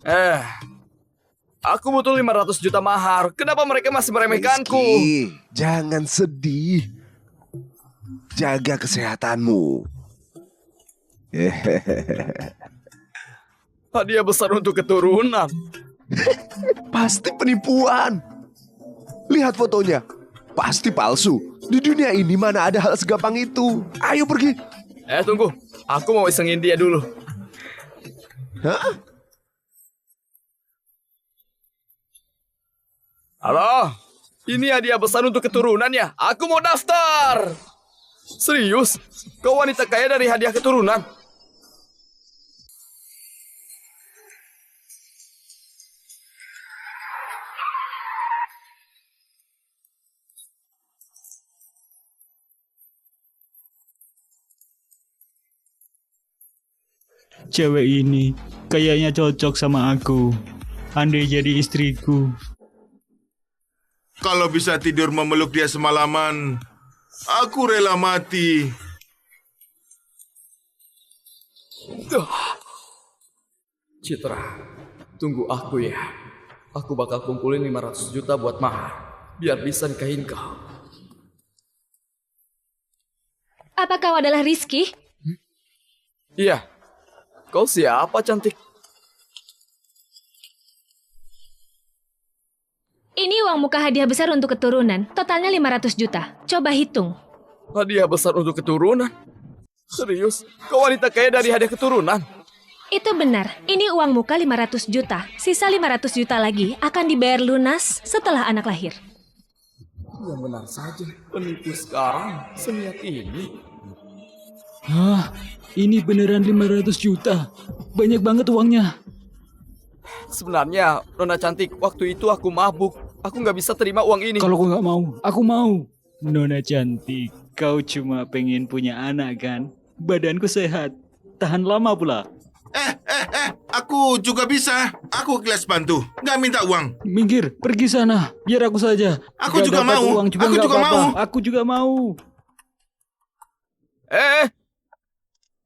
Eh, aku butuh 500 juta mahar. Kenapa mereka masih meremehkanku? Rizky, jangan sedih. Jaga kesehatanmu. Hadiah besar untuk keturunan. Pasti penipuan. Lihat fotonya. Pasti palsu. Di dunia ini mana ada hal segampang itu. Ayo pergi. Tunggu. Aku mau isengin dia dulu. Hah? Halo? Ini hadiah besar untuk keturunan ya? Aku mau daftar. Serius? Kau wanita kaya dari hadiah keturunan? Cewek ini kayaknya cocok sama aku. Andai jadi istriku. Kalau bisa tidur memeluk dia semalaman, aku rela mati. Citra, tunggu aku ya. Aku bakal kumpulin 500 juta buat mahar. Biar bisa nikahin kau. Apa kau adalah Rizky? Iya. Kau siapa, cantik? Ini uang muka hadiah besar untuk keturunan. Totalnya 500 juta. Coba hitung. Hadiah besar untuk keturunan? Serius? Kau wanita kaya dari hadiah keturunan? Itu benar. Ini uang muka 500 juta. Sisa 500 juta lagi akan dibayar lunas setelah anak lahir. Yang benar saja. Penipu sekarang seniat ini. Hah? Ini beneran 500 juta. Banyak banget uangnya. Sebenarnya, Nona cantik, waktu itu aku mabuk. Aku nggak bisa terima uang ini. Kalau kau nggak mau, aku mau. Nona cantik, kau cuma pengen punya anak kan? Badanku sehat, tahan lama pula. Aku juga bisa. Aku kelas bantu. Nggak minta uang. Minggir, pergi sana. Biar aku saja. Aku Nggak juga dapat mau. uang juga Aku nggak juga apa-apa. mau. Aku juga mau.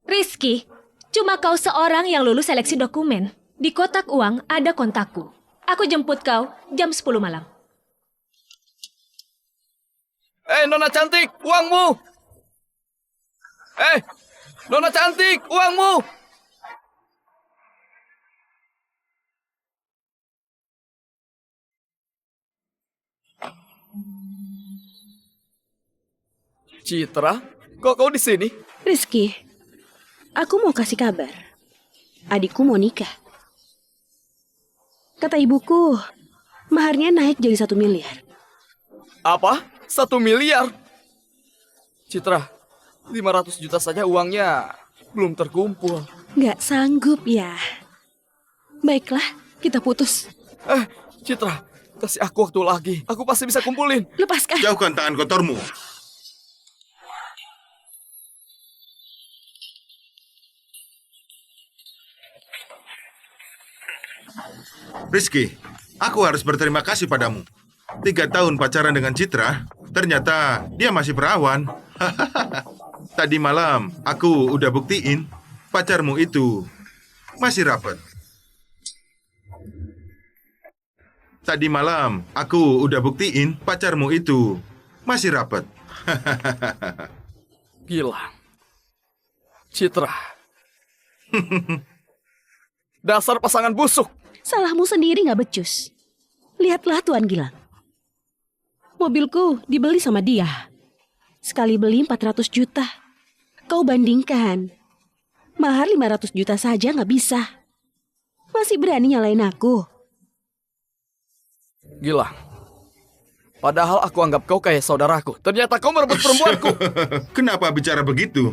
Rizky, cuma kau seorang yang lulus seleksi dokumen. Di kotak uang ada kontakku. Aku jemput kau jam 10 malam. Nona cantik, uangmu! Nona cantik, uangmu! Citra, kok kau di sini? Rizky, aku mau kasih kabar. Adikku mau nikah. Kata ibuku, maharnya naik jadi 1 miliar. Apa? 1 miliar? Citra, 500 juta saja uangnya belum terkumpul. Nggak sanggup ya. Baiklah, kita putus. Citra, kasih aku waktu lagi. Aku pasti bisa kumpulin. Lepaskan. Jauhkan tangan kotormu. Rizky, aku harus berterima kasih padamu. 3 tahun pacaran dengan Citra, ternyata dia masih perawan. Tadi malam, aku udah buktiin pacarmu itu masih rapat. Tadi malam, aku udah buktiin pacarmu itu masih rapat. Gila. Citra. Dasar pasangan busuk. Salahmu sendiri nggak becus. Lihatlah Tuan Gilang. Mobilku dibeli sama dia. Sekali beli 400 juta. Kau bandingkan. Mahar 500 juta saja nggak bisa. Masih berani nyalain aku. Gila. Padahal aku anggap kau kayak saudaraku. Ternyata kau merebut perempuanku. Kenapa bicara begitu?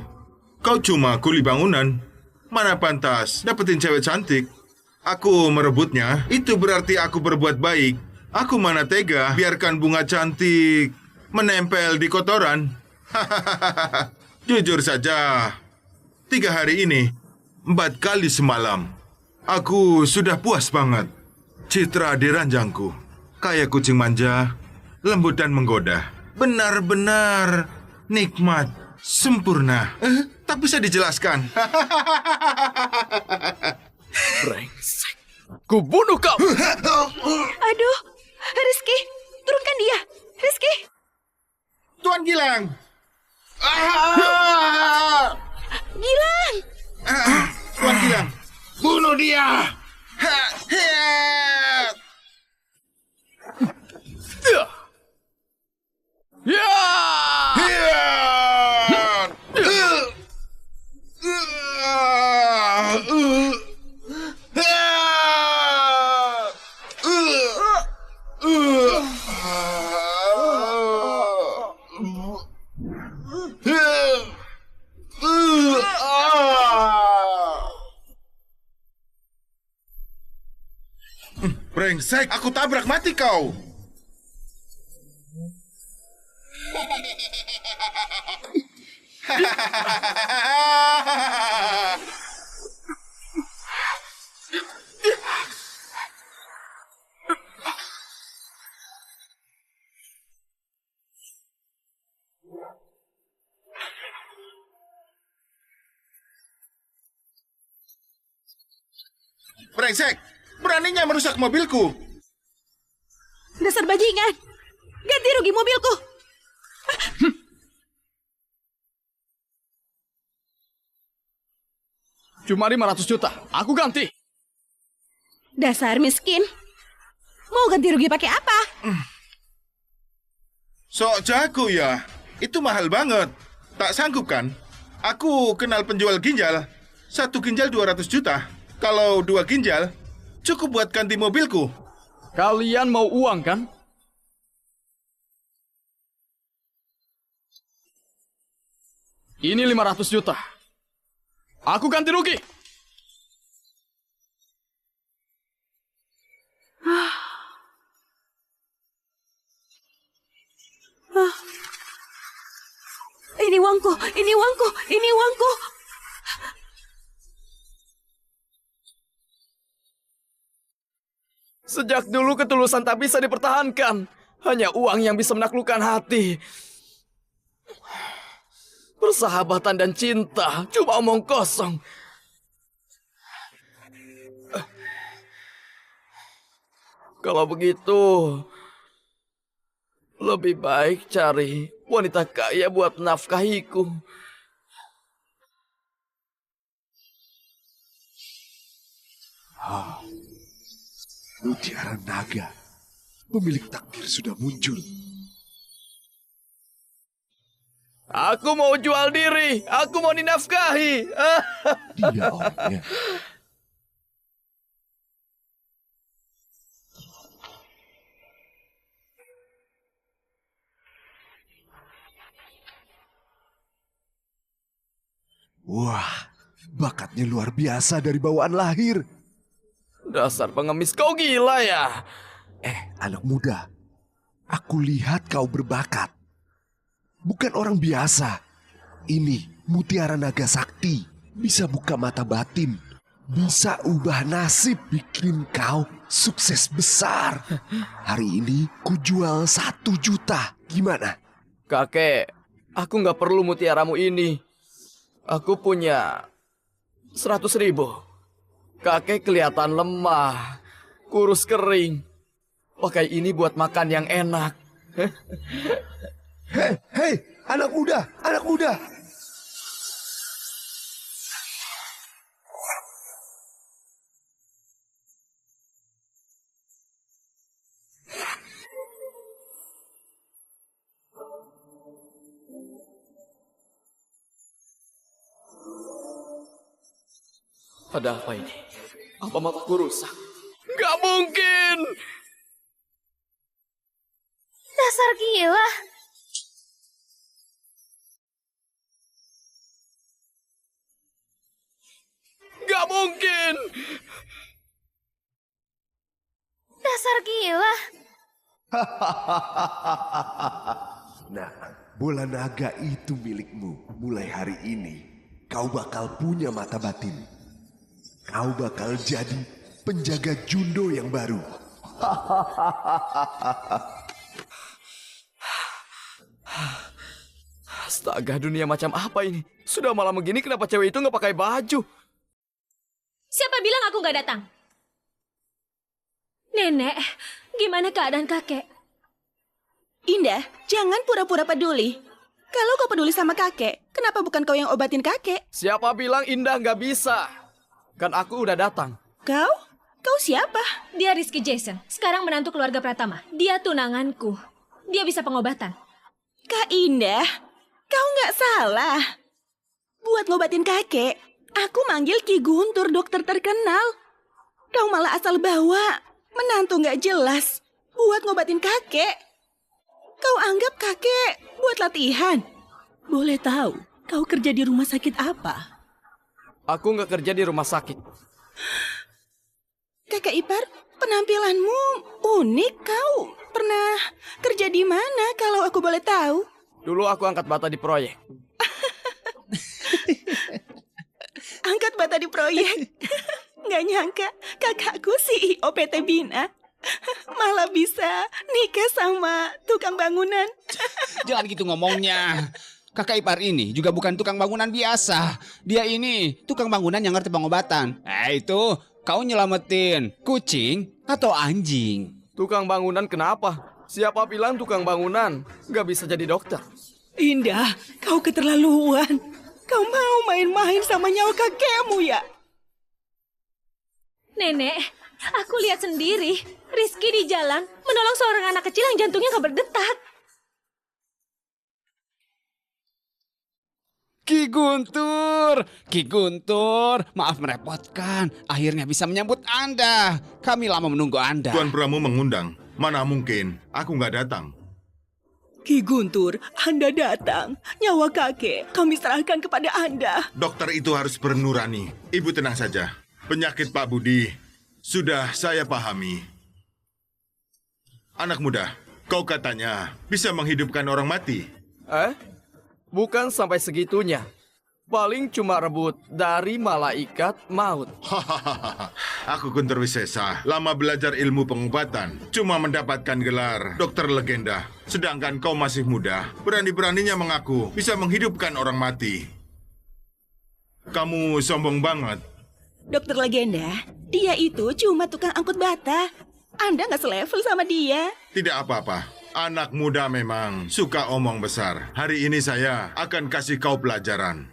Kau cuma kuli bangunan. Mana pantas dapetin cewek cantik. Aku merebutnya, itu berarti aku berbuat baik. Aku mana tega biarkan bunga cantik menempel di kotoran. Jujur saja, 3 hari ini, 4 kali semalam, aku sudah puas banget. Citra di ranjangku, kayak kucing manja, lembut dan menggoda. Benar-benar nikmat, sempurna. Tak bisa dijelaskan. Brengsek. Ku bunuh kau! Aduh, Rizky, turunkan dia. Rizky, Tuan Gilang! Ah! Gilang. Tuan Gilang! Bunuh dia! Ya! Brengsek, aku tabrak mati kau! Brengsek, beraninya merusak mobilku. Dasar bajingan. Ganti rugi mobilku. Cuma 500 juta. Aku ganti. Dasar miskin. Mau ganti rugi pakai apa? Sok jago ya, itu mahal banget. Tak sanggup kan? Aku kenal penjual ginjal. 1 ginjal 200 juta. Kalau 2 ginjal, cukup buat ganti mobilku. Kalian mau uang kan? Ini 500 juta. Aku ganti rugi. Ini uangku, ini uangku, ini uangku. Sejak dulu ketulusan tak bisa dipertahankan. Hanya uang yang bisa menaklukkan hati. Persahabatan dan cinta cuma omong kosong. Kalau begitu, lebih baik cari wanita kaya buat nafkahiku. Mutiara naga. Pemilik takdir sudah muncul. Aku mau jual diri. Aku mau dinafkahi. Dia orangnya. Wah, bakatnya luar biasa dari bawaan lahir. Dasar pengemis, kau gila ya? Anak muda, aku lihat kau berbakat. Bukan orang biasa. Ini mutiara naga sakti. Bisa buka mata batin. Bisa ubah nasib, bikin kau sukses besar. Hari ini ku jual 1 juta. Gimana? Kakek, aku nggak perlu mutiaramu ini. Aku punya 100.000. Kakek kelihatan lemah, kurus kering. Pakai ini buat makan yang enak. Hei, anak muda, anak muda. Ada apa ini? Apa mataku rusak? Nggak mungkin! Dasar gila. Nggak mungkin! Dasar gila. Nah, bola naga itu milikmu. Mulai hari ini, kau bakal punya mata batin. Kau bakal jadi penjaga jundo yang baru. Astaga, dunia macam apa ini? Sudah malam begini kenapa cewek itu nggak pakai baju? Siapa bilang aku nggak datang? Nenek, gimana keadaan kakek? Indah, jangan pura-pura peduli. Kalau kau peduli sama kakek, kenapa bukan kau yang obatin kakek? Siapa bilang Indah nggak bisa? Kan aku udah datang. Kau? Kau siapa? Dia Rizky Jason, sekarang menantu keluarga Pratama. Dia tunanganku. Dia bisa pengobatan. Kak Indah, kau nggak salah. Buat ngobatin kakek, aku manggil Ki Guntur, dokter terkenal. Kau malah asal bawa menantu nggak jelas buat ngobatin kakek. Kau anggap kakek buat latihan. Boleh tahu, kau kerja di rumah sakit apa? Aku nggak kerja di rumah sakit. Kakak ipar, penampilanmu unik. Kau pernah kerja di mana kalau aku boleh tahu? Dulu aku angkat bata di proyek. Angkat bata di proyek. Nggak nyangka kakakku CEO PT Bina malah bisa nikah sama tukang bangunan. Jangan gitu ngomongnya. Kakak ipar ini juga bukan tukang bangunan biasa. Dia ini tukang bangunan yang ngerti pengobatan. Itu kau nyelamatin kucing atau anjing? Tukang bangunan kenapa? Siapa bilang tukang bangunan nggak bisa jadi dokter? Indah, kau keterlaluan. Kau mau main-main sama nyawa kakekmu ya? Nenek, aku lihat sendiri. Rizky di jalan menolong seorang anak kecil yang jantungnya gak berdetak. Ki Guntur, maaf merepotkan. Akhirnya bisa menyambut Anda. Kami lama menunggu Anda. Tuan Pramu mengundang. Mana mungkin, aku nggak datang. Ki Guntur, Anda datang. Nyawa kakek kami serahkan kepada Anda. Dokter itu harus bernurani. Ibu tenang saja. Penyakit Pak Budi sudah saya pahami. Anak muda, kau katanya bisa menghidupkan orang mati. Bukan sampai segitunya. Paling cuma rebut dari malaikat maut. Hahaha, aku Guntur Wisesa, lama belajar ilmu pengobatan, cuma mendapatkan gelar dokter legenda. Sedangkan kau masih muda, berani-beraninya mengaku bisa menghidupkan orang mati. Kamu sombong banget. Dokter legenda, dia itu cuma tukang angkut bata. Anda nggak selevel sama dia. Tidak apa-apa, anak muda memang suka omong besar. Hari ini saya akan kasih kau pelajaran.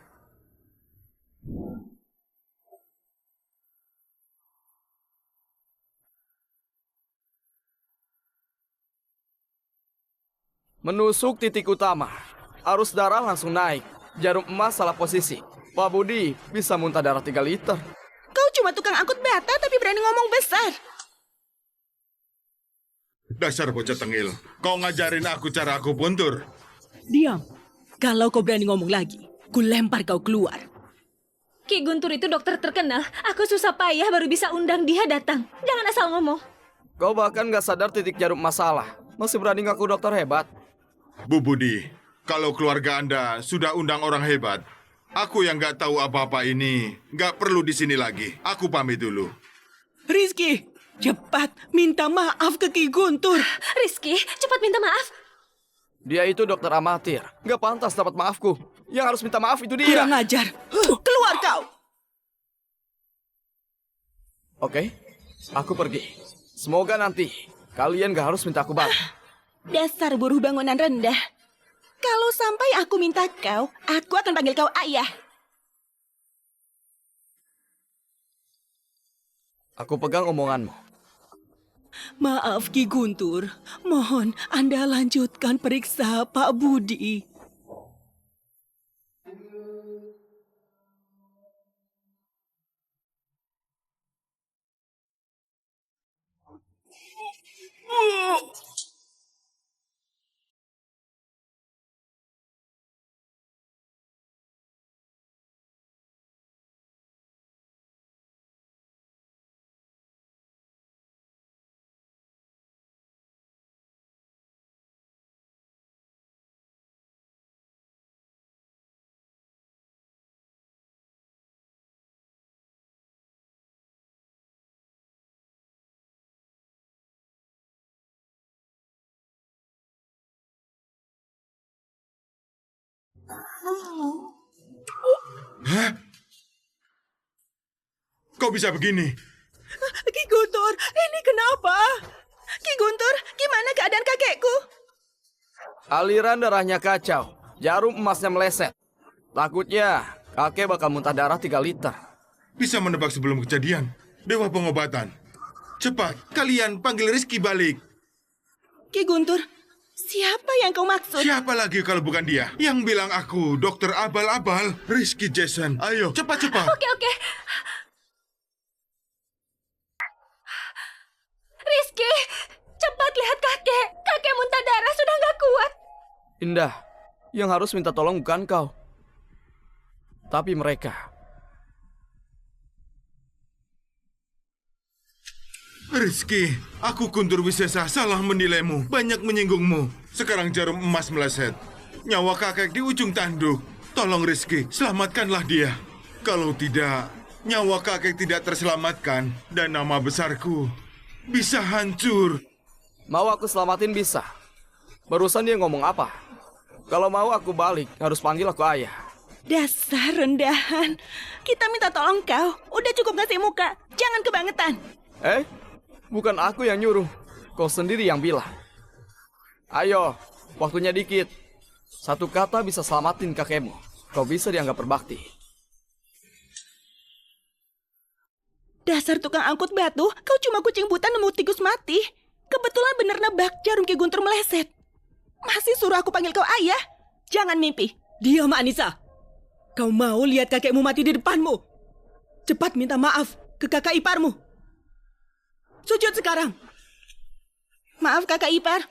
Menusuk titik utama. Arus darah langsung naik. Jarum emas salah posisi. Pak Budi bisa muntah darah 3 liter. Kau cuma tukang angkut bata tapi berani ngomong besar. Dasar bocah tengil, kau ngajarin aku cara aku puntur. Diam. Kalau kau berani ngomong lagi, ku lempar kau keluar. Ki Guntur itu dokter terkenal. Aku susah payah baru bisa undang dia datang. Jangan asal ngomong. Kau bahkan gak sadar titik jarum masalah. Masih berani ngaku dokter hebat. Bu Budi, kalau keluarga Anda sudah undang orang hebat, aku yang nggak tahu apa-apa ini nggak perlu di sini lagi. Aku pamit dulu. Rizky, cepat minta maaf ke Ki Guntur. Rizky, cepat minta maaf. Dia itu dokter amatir. Gak pantas dapat maafku. Yang harus minta maaf itu dia. Kurang ajar. Keluar kau. Oke, aku pergi. Semoga nanti kalian gak harus minta aku balik. Dasar buruh bangunan rendah. Kalau sampai aku minta kau, aku akan panggil kau ayah. Aku pegang omonganmu. Maaf Ki Guntur, mohon Anda lanjutkan periksa Pak Budi. Hah? Kok bisa begini? Ki Guntur, ini kenapa? Aliran darahnya kacau. Jarum emasnya meleset. Takutnya kakek bakal muntah darah 3 liter. Bisa menebak sebelum kejadian. Dewa pengobatan. Cepat, kalian panggil Rizky balik. Ki Guntur, siapa yang kau maksud? Siapa lagi kalau bukan dia? Yang bilang aku dokter abal-abal, Rizky Jason. Ayo, cepat-cepat. Oke. Rizky, cepat lihat kakek. Kakek muntah darah sudah nggak kuat. Indah, yang harus minta tolong bukan kau. Tapi mereka. Rizky, aku Guntur Wisesa salah menilaimu, banyak menyinggungmu. Sekarang jarum emas meleset. Nyawa kakek di ujung tanduk. Tolong Rizky, selamatkanlah dia. Kalau tidak, nyawa kakek tidak terselamatkan dan nama besarku bisa hancur. Mau aku selamatin bisa. Barusan dia ngomong apa? Kalau mau aku balik, harus panggil aku ayah. Dasar rendahan. Kita minta tolong kau. Udah cukup ngasih muka. Jangan kebangetan. Bukan aku yang nyuruh. Kau sendiri yang bilang. Ayo, waktunya dikit. 1 kata bisa selamatin kakekmu. Kau bisa dianggap berbakti. Dasar tukang angkut batu, kau cuma kucing buta nemu tikus mati. Kebetulan bener nebak jarum Ki Guntur meleset. Masih suruh aku panggil kau ayah? Jangan mimpi. Diam, Anissa. Kau mau lihat kakekmu mati di depanmu? Cepat minta maaf ke kakak iparmu. Sujud sekarang. Maaf kakak ipar.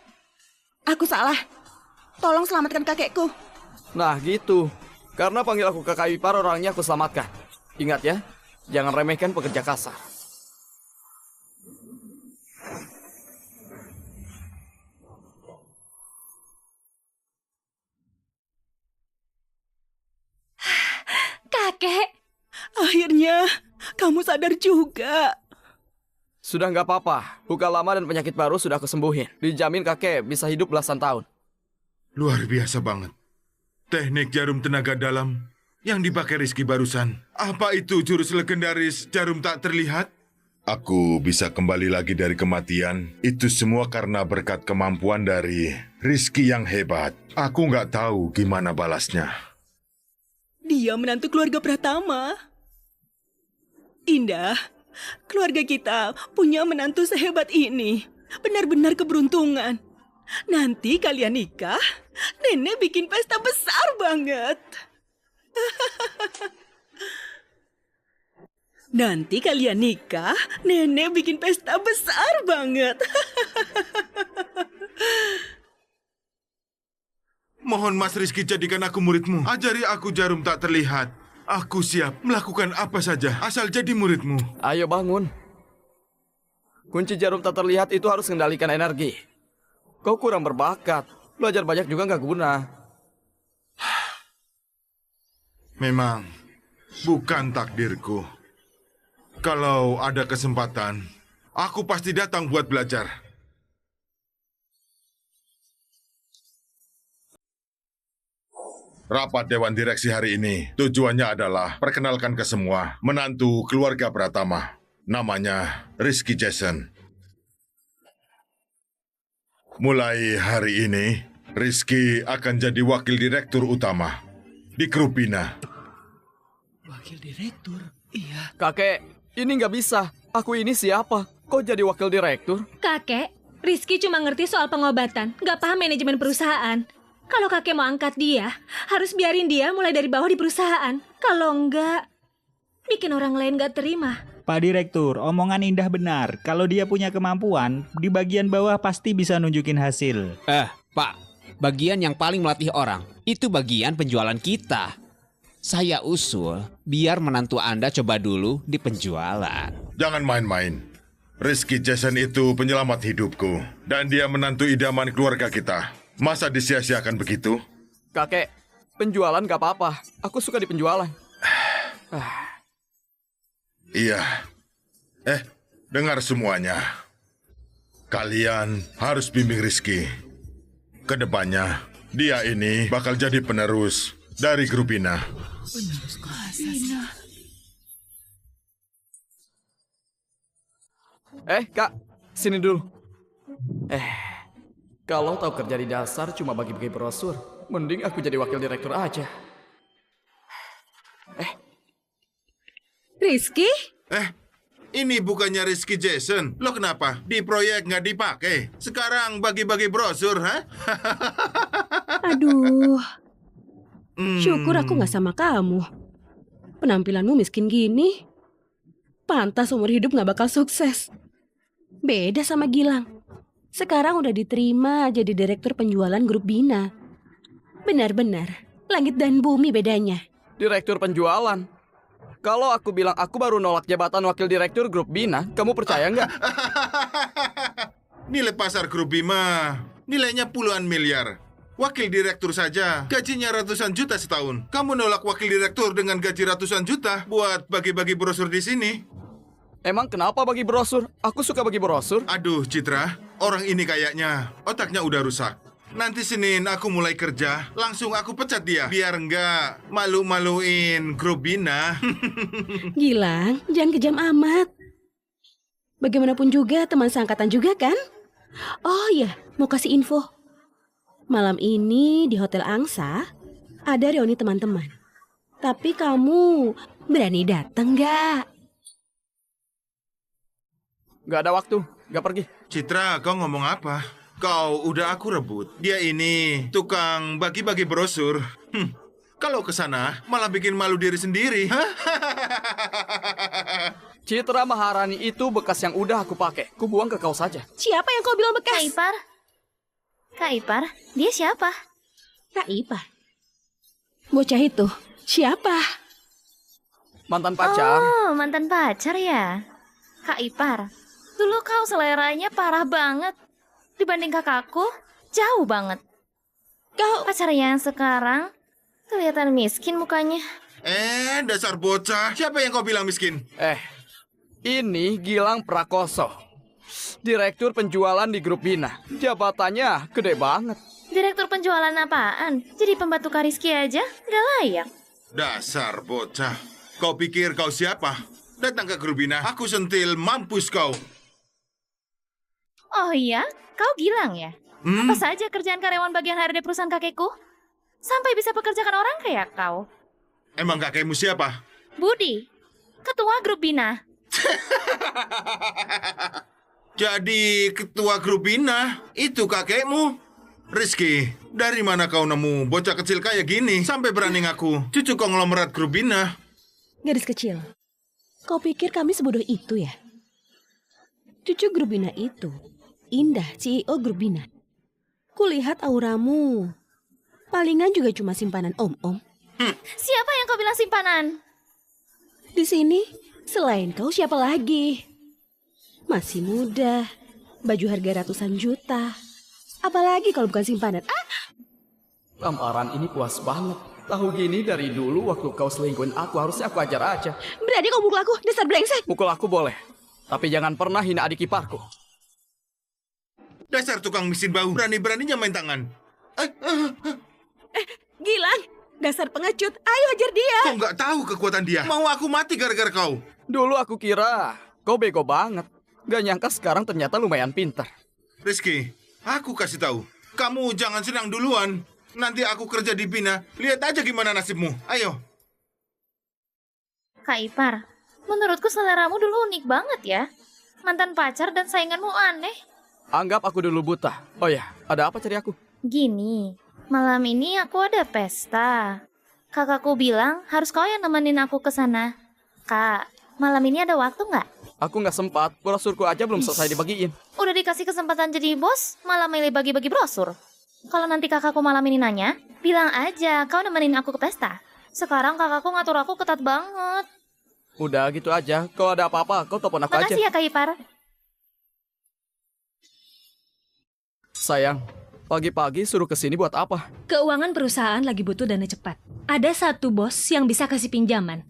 Aku salah. Tolong selamatkan kakekku. Nah gitu. Karena panggil aku kakak ipar, orangnya aku selamatkan. Ingat ya, jangan remehkan pekerja kasar. Kakek, Akhirnya, kamu sadar juga. Sudah nggak apa-apa. Luka lama dan penyakit baru sudah aku sembuhin. Dijamin kakek bisa hidup belasan tahun. Luar biasa banget. Teknik jarum tenaga dalam yang dipakai Rizky barusan. Apa itu jurus legendaris jarum tak terlihat? Aku bisa kembali lagi dari kematian. Itu semua karena berkat kemampuan dari Rizky yang hebat. Aku nggak tahu gimana balasnya. Dia menantu keluarga Pratama. Indah, keluarga kita punya menantu sehebat ini. Benar-benar keberuntungan. Nanti kalian nikah, nenek bikin pesta besar banget. Nanti kalian nikah, nenek bikin pesta besar banget. Mohon Mas Rizky jadikan aku muridmu. Ajari aku jarum tak terlihat. Aku siap melakukan apa saja asal jadi muridmu. Ayo bangun. Kunci jarum tak terlihat itu harus mengendalikan energi. Kau kurang berbakat. Belajar banyak juga nggak guna. Memang bukan takdirku. Kalau ada kesempatan, aku pasti datang buat belajar. Rapat Dewan Direksi hari ini tujuannya adalah perkenalkan ke semua menantu keluarga Pratama. Namanya Rizky Jason. Mulai hari ini, Rizky akan jadi wakil direktur utama di Krupina. Wakil direktur? Iya. Kakek, ini nggak bisa. Aku ini siapa? Kok jadi wakil direktur? kakek, Rizky cuma ngerti soal pengobatan, nggak paham manajemen perusahaan. Kalau kakek mau angkat dia, harus biarin dia mulai dari bawah di perusahaan. Kalau enggak, bikin orang lain nggak terima. Pak Direktur, omongan Indah benar. Kalau dia punya kemampuan, di bagian bawah pasti bisa nunjukin hasil. Pak, bagian yang paling melatih orang, itu bagian penjualan kita. Saya usul, biar menantu Anda coba dulu di penjualan. Jangan main-main. Rizky Jason itu penyelamat hidupku. Dan dia menantu idaman keluarga kita. Masa disia-siakan begitu? Kakek, penjualan nggak apa-apa. Aku suka di penjualan. Iya. Dengar semuanya. Kalian harus bimbing Rizky. Kedepannya, dia ini bakal jadi penerus dari Krupina. Kak, sini dulu. Kalau tahu kerja di dasar cuma bagi-bagi brosur, mending aku jadi wakil direktur aja. Rizky? Ini bukannya Rizky Jason. Lo kenapa? Di proyek nggak dipakai. Sekarang bagi-bagi brosur, ha? Aduh, syukur aku nggak sama kamu. Penampilanmu miskin gini. Pantas umur hidup nggak bakal sukses. Beda sama Gilang. Sekarang udah diterima jadi direktur penjualan grup Bina. Benar-benar, langit dan bumi bedanya. Direktur penjualan. Kalau aku bilang aku baru nolak jabatan wakil direktur grup Bina, kamu percaya nggak? Nilai pasar grup Bima nilainya puluhan miliar. Wakil direktur saja gajinya ratusan juta setahun. Kamu nolak wakil direktur dengan gaji ratusan juta buat bagi-bagi brosur di sini. Emang kenapa bagi brosur? Aku suka bagi brosur. Aduh, Citra, orang ini kayaknya otaknya udah rusak. Nanti Senin aku mulai kerja, langsung aku pecat dia. Biar nggak malu-maluin grup Bina. Gilang, jangan kejam amat. Bagaimanapun juga teman seangkatan juga kan? Oh iya, mau kasih info. Malam ini di Hotel Angsa ada reuni teman-teman. Tapi kamu berani datang nggak? Nggak ada waktu, nggak pergi. Citra, kau ngomong apa? Kau udah aku rebut. Dia ini tukang bagi-bagi brosur. Kalau ke sana malah bikin malu diri sendiri. Citra Maharani itu bekas yang udah aku pakai. Ku buang ke kau saja. Siapa yang kau bilang Kak bekas? Ipar? Kak Ipar? Dia siapa? Kak Ipar. Bocah itu siapa? Mantan pacar. Oh, mantan pacar ya? Kak Ipar, dulu kau seleranya parah banget. Dibanding kakakku, jauh banget. Kau Pacarnya yang sekarang kelihatan miskin mukanya. Dasar bocah. Siapa yang kau bilang miskin? Ini Gilang Prakoso, direktur penjualan di grup Bina. Jabatannya gede banget. Direktur penjualan apaan? Jadi pembantu Kariski aja? Gak layak. Dasar bocah. Kau pikir kau siapa? Datang ke grup Bina, aku sentil mampus kau. Oh iya? Kau Gilang ya? Apa saja kerjaan karyawan bagian HRD perusahaan kakekku? Sampai bisa pekerjakan orang kayak kau. Emang kakekmu siapa? Budi, ketua grup Bina. Jadi ketua grup Bina, itu kakekmu? Rizky, dari mana kau nemu bocah kecil kayak gini sampai berani ngaku cucu konglomerat grup Bina? gadis kecil. Kau pikir kami sebodoh itu ya? Cucu grup Bina itu Indah, CEO grup Bina. Kulihat auramu. Palingan juga cuma simpanan om-om. Siapa yang kau bilang simpanan? Di sini, selain kau siapa lagi? Masih muda, baju harga ratusan juta. Apalagi kalau bukan simpanan. Lamaran ini puas banget. Tahu gini dari dulu waktu kau selingkuhin aku, harusnya aku ajar aja. Berani kau mukul aku, dasar brengsek. Mukul aku boleh, tapi jangan pernah hina adik iparku. Dasar tukang mesin bau, berani-beraninya main tangan. Gilang, dasar pengecut. Ayo hajar dia. Kau nggak tahu kekuatan dia. Mau aku mati gara-gara kau. Dulu aku kira kau bego banget. Gak nyangka sekarang ternyata lumayan pintar. Rizky, aku kasih tahu. Kamu jangan senang duluan. Nanti aku kerja di Bina. Lihat aja gimana nasibmu. Ayo. Kak Ipar, menurutku seleramu dulu unik banget ya. Mantan pacar dan sainganmu aneh. Anggap aku dulu buta. Oh ya, ada apa cari aku? Gini, malam ini aku ada pesta. Kakakku bilang harus kau yang nemenin aku ke sana. Kak, malam ini ada waktu nggak? Aku nggak sempat, brosurku aja belum selesai dibagiin. Udah dikasih kesempatan jadi bos, malah milih bagi-bagi brosur. Kalau nanti kakakku malam ini nanya, bilang aja kau nemenin aku ke pesta. Sekarang kakakku ngatur aku ketat banget. Udah gitu aja, kalau ada apa-apa kau telepon aku aja. Makasih ya Kak Ipar. Sayang, pagi-pagi suruh kesini buat apa? Keuangan perusahaan lagi butuh dana cepat. Ada satu bos yang bisa kasih pinjaman.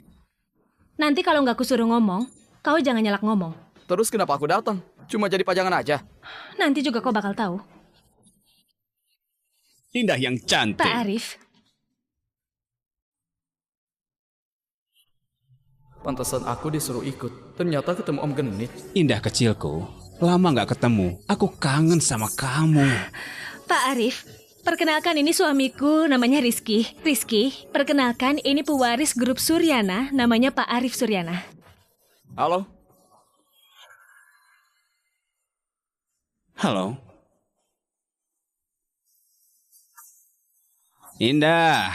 Nanti kalau nggak aku suruh ngomong, kau jangan nyelak ngomong. Terus kenapa aku datang? Cuma jadi pajangan aja. Nanti juga kau bakal tahu. Indah yang cantik. Pak Arif, Pantesan aku disuruh ikut. Ternyata ketemu Om Genit. Indah kecilku, lama nggak ketemu. Aku kangen sama kamu. Pak Arif, perkenalkan ini suamiku namanya Rizky. Rizky, perkenalkan ini pewaris grup Suryana namanya Pak Arif Suryana. Halo? Halo. Indah,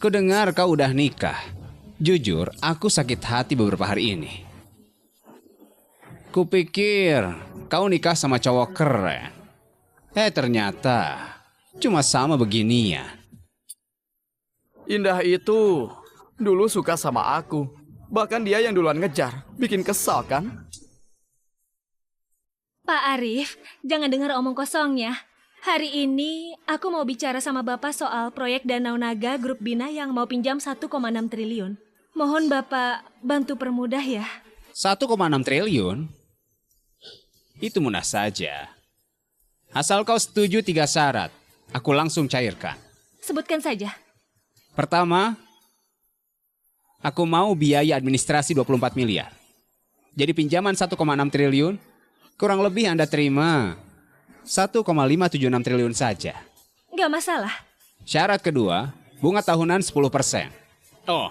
kudengar kau udah nikah. Jujur, aku sakit hati beberapa hari ini. Kupikir kau nikah sama cowok keren. Ternyata cuma sama beginian. Indah itu dulu suka sama aku. Bahkan dia yang duluan ngejar. Bikin kesal kan? Pak Arif, jangan dengar omong kosongnya. Hari ini aku mau bicara sama Bapak soal proyek Danau Naga Grup Bina yang mau pinjam 1,6 triliun. Mohon Bapak bantu permudah ya. 1,6 triliun? Itu mudah saja. Asal kau setuju 3 syarat, aku langsung cairkan. Sebutkan saja. Pertama, aku mau biaya administrasi 24 miliar. Jadi pinjaman 1,6 triliun, kurang lebih Anda terima 1,576 triliun saja. Nggak masalah. Syarat kedua, bunga tahunan 10%. Oh,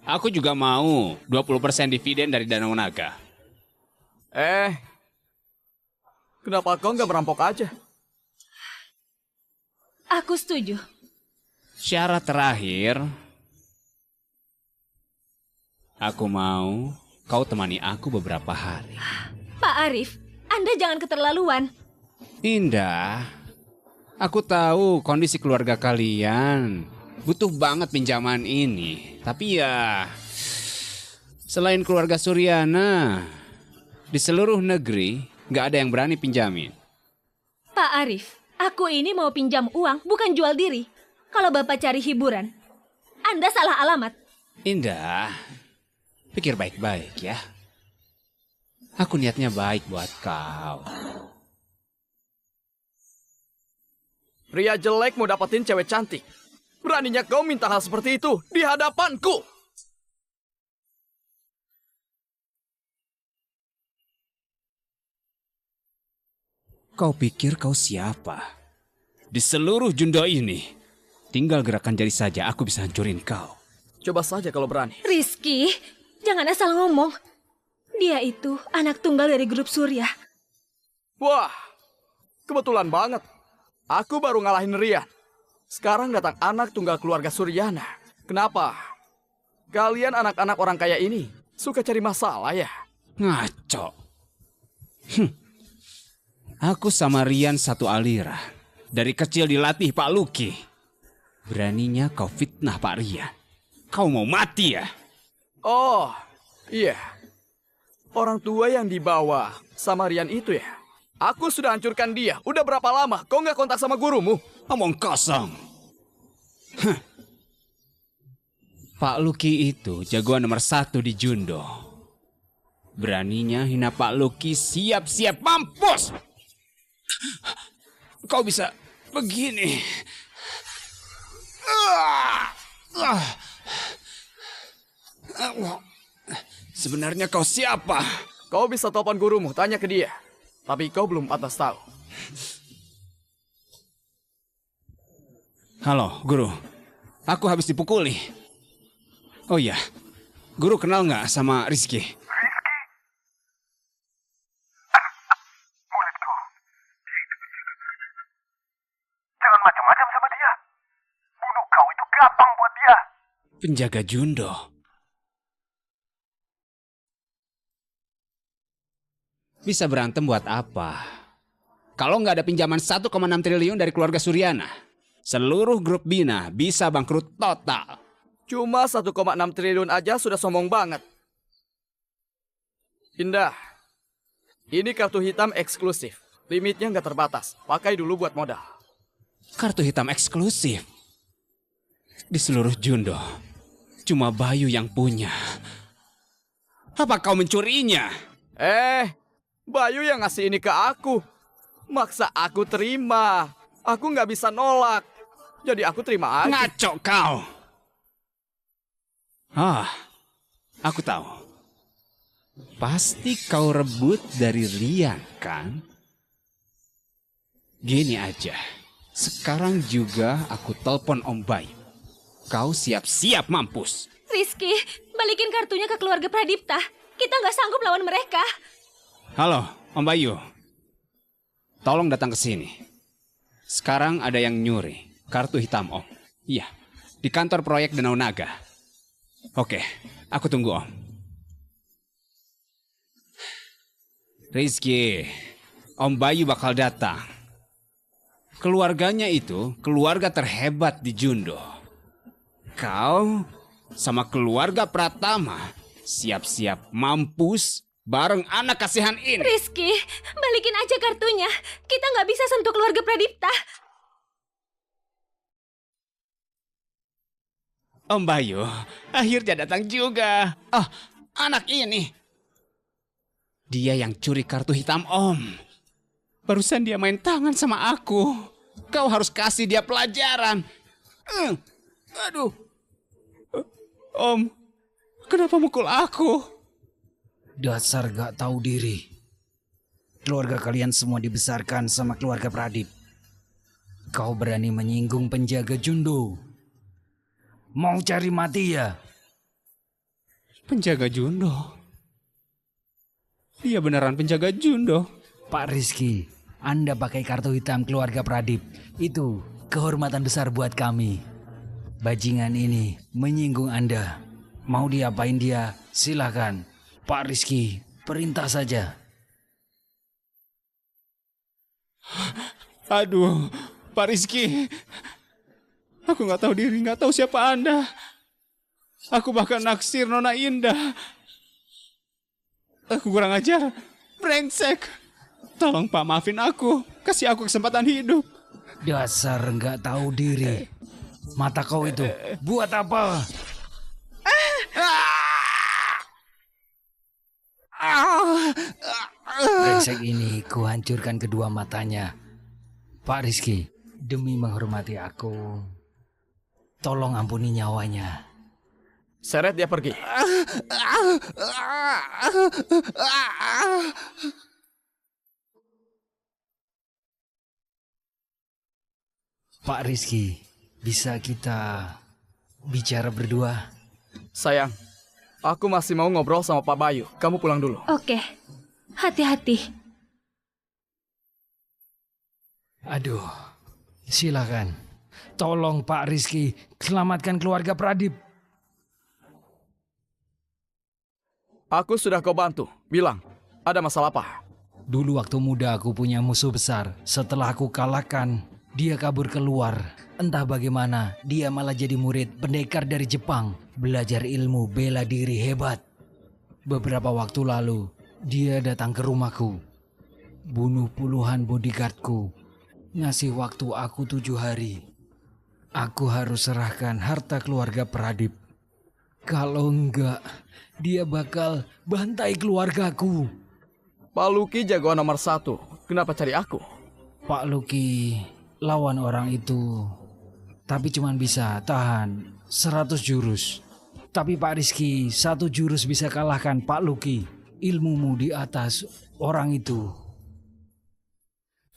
aku juga mau 20% dividen dari Danau Naga. Kenapa kau nggak merampok aja? Aku setuju. Syarat terakhir, aku mau kau temani aku beberapa hari. Pak Arif, Anda jangan keterlaluan. Indah, aku tahu kondisi keluarga kalian butuh banget pinjaman ini. Tapi ya, selain keluarga Suryana, di seluruh negeri gak ada yang berani pinjamin. Pak Arif, aku ini mau pinjam uang, bukan jual diri. Kalau Bapak cari hiburan, Anda salah alamat. Indah, pikir baik-baik ya. Aku niatnya baik buat kau. Pria jelek mau dapetin cewek cantik. Beraninya kau minta hal seperti itu di hadapanku. Kau pikir kau siapa? Di seluruh Jundo ini, tinggal gerakan jari saja aku bisa hancurin kau. Coba saja kalau berani. Rizky, jangan asal ngomong. Dia itu anak tunggal dari grup Surya. Wah, kebetulan banget. Aku baru ngalahin Rian. Sekarang datang anak tunggal keluarga Suryana. Kenapa? Kalian anak-anak orang kaya ini suka cari masalah ya? Ngaco. Aku sama Rian satu aliran. Dari kecil dilatih Pak Luki. Beraninya kau fitnah Pak Rian. Kau mau mati ya? Oh, iya. Orang tua yang dibawa sama Rian itu ya? Aku sudah hancurkan dia. Udah berapa lama kau nggak kontak sama gurumu? Omong kosong. Pak Luki itu jagoan nomor 1 di Jundo. Beraninya hina Pak Luki, siap-siap mampus. Kau bisa begini. Sebenarnya kau siapa? Kau bisa telepon gurumu, tanya ke dia. Tapi kau belum pantas tahu. Halo, guru. Aku habis dipukuli. Oh iya, guru kenal nggak sama Rizky? Rizky? Mulut kau. Jangan macam-macam sama dia. Bunuh kau itu gampang buat dia. Penjaga Jundo. Bisa berantem buat apa? Kalau nggak ada pinjaman 1,6 triliun dari keluarga Suryana, seluruh grup Bina bisa bangkrut total. Cuma 1,6 triliun aja sudah sombong banget. Indah, ini kartu hitam eksklusif. Limitnya nggak terbatas. Pakai dulu buat modal. Kartu hitam eksklusif. Di seluruh Jundo, cuma Bayu yang punya. Apa kau mencurinya? Bayu yang ngasih ini ke aku. Maksa aku terima. Aku nggak bisa nolak. Jadi aku terima aja. Ngaco kau. Aku tahu. Pasti kau rebut dari Rian, kan? Gini aja, sekarang juga aku telepon Om Bayu. Kau siap-siap mampus. Rizky, balikin kartunya ke keluarga Pradipta. Kita nggak sanggup lawan mereka. Halo, Om Bayu. Tolong datang ke sini. Sekarang ada yang nyuri kartu hitam Om. Iya, di kantor proyek Danau Naga. Oke, aku tunggu Om. Rizky, Om Bayu bakal datang. Keluarganya itu keluarga terhebat di Jundo. Kau sama keluarga Pratama siap-siap mampus bareng anak kasihan ini. Rizky, balikin aja kartunya. Kita nggak bisa sentuh keluarga Pradipta. Om Bayu, akhirnya datang juga. Oh, anak ini. Dia yang curi kartu hitam Om. Barusan dia main tangan sama aku. Kau harus kasih dia pelajaran. Aduh. Om, kenapa mukul aku? Dasar gak tahu diri. Keluarga kalian semua dibesarkan sama keluarga Pradip. Kau berani menyinggung penjaga Jundo. Mau cari mati ya? Penjaga Jundo? Dia beneran penjaga Jundo. Pak Rizky, Anda pakai kartu hitam keluarga Pradip. Itu kehormatan besar buat kami. Bajingan ini menyinggung Anda. Mau diapain dia? Silakan. Pak Rizky, perintah saja. Aduh, Pak Rizky. Aku nggak tahu diri, nggak tahu siapa Anda. Aku bahkan naksir Nona Indah. Aku kurang ajar, brengsek. Tolong Pak, maafin aku. Kasih aku kesempatan hidup. Dasar nggak tahu diri. Mata kau itu buat apa? Brengsek ini kuhancurkan kedua matanya. Pak Rizky, demi menghormati aku, tolong ampuni nyawanya. Seret dia pergi. Pak Rizky, bisa kita bicara berdua? Sayang, aku masih mau ngobrol sama Pak Bayu. Kamu pulang dulu. Oke, hati-hati. Aduh, silakan. Tolong Pak Rizky, selamatkan keluarga Pradip. Aku sudah kau bantu. Bilang, ada masalah apa? Dulu waktu muda aku punya musuh besar. Setelah aku kalahkan, dia kabur keluar. Entah bagaimana, dia malah jadi murid pendekar dari Jepang. Belajar ilmu bela diri hebat. Beberapa waktu lalu, dia datang ke rumahku. Bunuh puluhan bodyguardku. Ngasih waktu aku 7 hari. Aku harus serahkan harta keluarga Pradip. Kalau enggak, dia bakal bantai keluargaku. Pak Luki jagoan nomor 1. Kenapa cari aku? Pak Luki lawan orang itu, tapi cuma bisa tahan 100 jurus. Tapi Pak Rizky 1 jurus bisa kalahkan Pak Luki. Ilmumu di atas orang itu.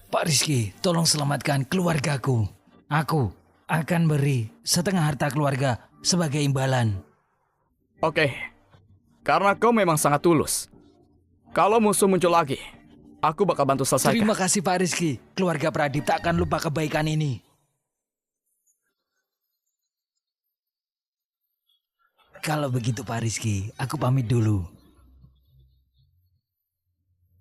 Pak Rizky, tolong selamatkan keluargaku. Aku akan beri setengah harta keluarga sebagai imbalan. Oke, karena kau memang sangat tulus. Kalau musuh muncul lagi, aku bakal bantu selesaikan. Terima kasih Pak Rizky. Keluarga Pradip tak akan lupa kebaikan ini. Kalau begitu Pak Rizky, aku pamit dulu.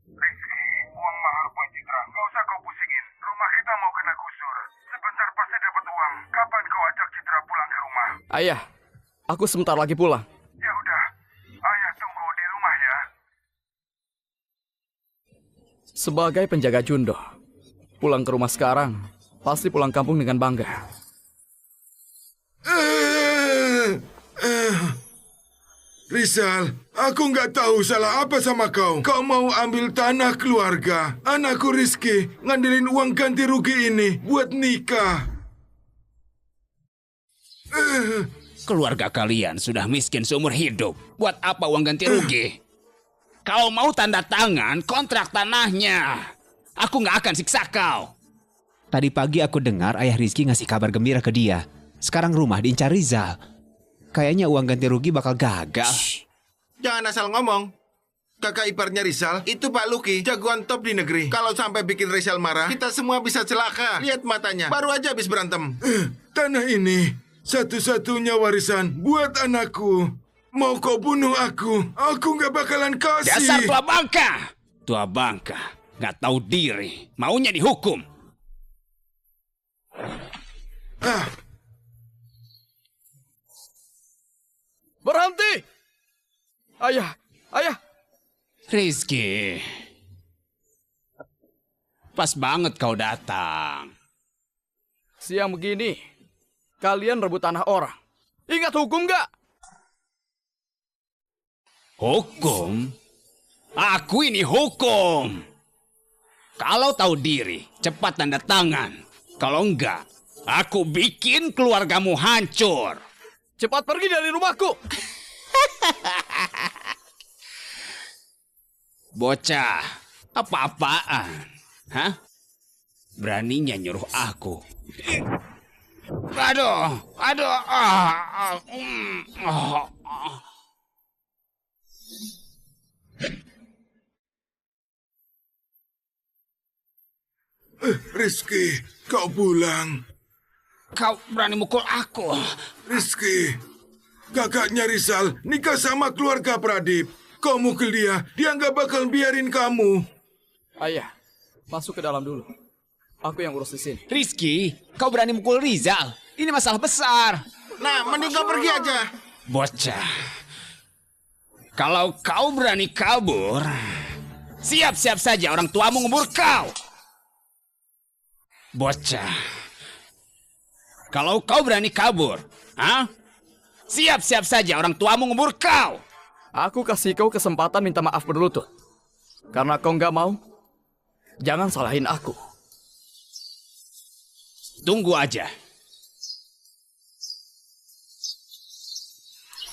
Rizky, uang mahal buat Citra. Gak usah kau pusingin. Rumah kita mau kena gusur. Sebentar pasti dapat uang. Kapan kau ajak Citra pulang ke rumah? Ayah, aku sebentar lagi pulang. Ya udah, ayah tunggu di rumah ya. Sebagai penjaga Jundo, pulang ke rumah sekarang, pasti pulang kampung dengan bangga. Rizal, aku nggak tahu salah apa sama kau. Kau mau ambil tanah keluarga. Anakku Rizky ngandelin uang ganti rugi ini buat nikah. Keluarga kalian sudah miskin seumur hidup. Buat apa uang ganti rugi? Kau mau tanda tangan kontrak tanahnya. Aku nggak akan siksa kau. Tadi pagi aku dengar ayah Rizky ngasih kabar gembira ke dia. Sekarang rumah diincar Rizal. Kayaknya uang ganti rugi bakal gagal. Jangan asal ngomong. Kakak iparnya Rizal itu Pak Luki, jagoan top di negeri. Kalau sampai bikin Rizal marah, kita semua bisa celaka. Lihat matanya, baru aja habis berantem. Tanah ini satu-satunya warisan buat anakku. Mau kau bunuh aku nggak bakalan kasih. Dasar tua bangka! Tua bangka, nggak tahu diri, maunya dihukum. Berhenti! Ayah, ayah! Rizky, pas banget kau datang. Siang begini, kalian rebut tanah orang. Ingat hukum nggak? Hukum? Aku ini hukum. Kalau tahu diri, cepat tanda tangan. Kalau enggak, aku bikin keluargamu hancur. Cepat pergi dari rumahku! Bocah, apa-apaan? Hah? Beraninya nyuruh aku. Aduh. Rizky, kau pulang. Kau berani mukul aku. Rizky, kakaknya Rizal nikah sama keluarga Pradip. Kau mukul dia nggak bakal biarin kamu. Ayah, masuk ke dalam dulu. Aku yang urus di sini. Rizky, kau berani mukul Rizal? Ini masalah besar. Nah, mending kau pergi aja. Bocah, kalau kau berani kabur, siap-siap saja orang tuamu ngubur kau. Bocah, kalau kau berani kabur, siap-siap saja orang tuamu ngubur kau. Aku kasih kau kesempatan minta maaf berlutut. Karena kau nggak mau, jangan salahin aku. Tunggu aja.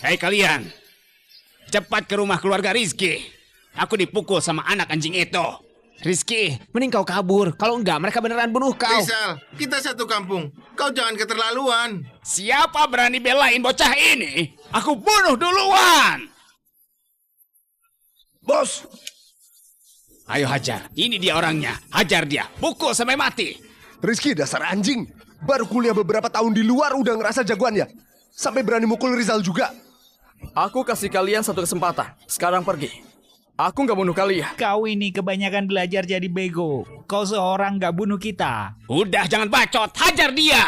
Hei kalian, cepat ke rumah keluarga Rizky. Aku dipukul sama anak anjing itu. Rizky, mending kau kabur. Kalau enggak, mereka beneran bunuh kau. Rizal, kita satu kampung. Kau jangan keterlaluan. Siapa berani belain bocah ini? Aku bunuh duluan. Bos! Ayo hajar, ini dia orangnya. Hajar dia, pukul sampai mati. Rizky dasar anjing. Baru kuliah beberapa tahun di luar udah ngerasa jagoannya. Sampai berani mukul Rizal juga. Aku kasih kalian satu kesempatan. Sekarang pergi. Aku nggak bunuh kalian. Kau ini kebanyakan belajar jadi bego. Kau seorang gak bunuh kita. Udah jangan bacot, hajar dia.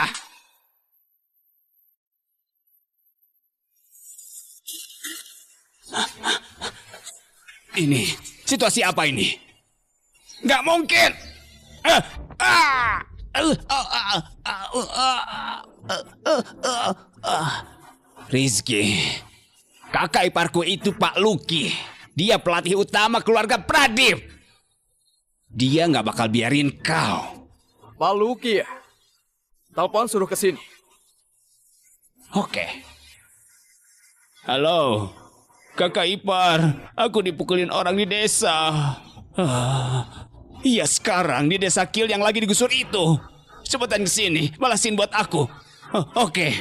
Ini, situasi apa ini? Nggak mungkin. Rizky, kakak iparku itu Pak Luki. Dia pelatih utama keluarga Pradip. Dia nggak bakal biarin kau. Pak Luki ya? Telepon suruh ke sini. Oke. Halo, kakak ipar. Aku dipukulin orang di desa. Iya sekarang di desa Kil yang lagi digusur itu. Cepetan kesini, balasin buat aku. Oke.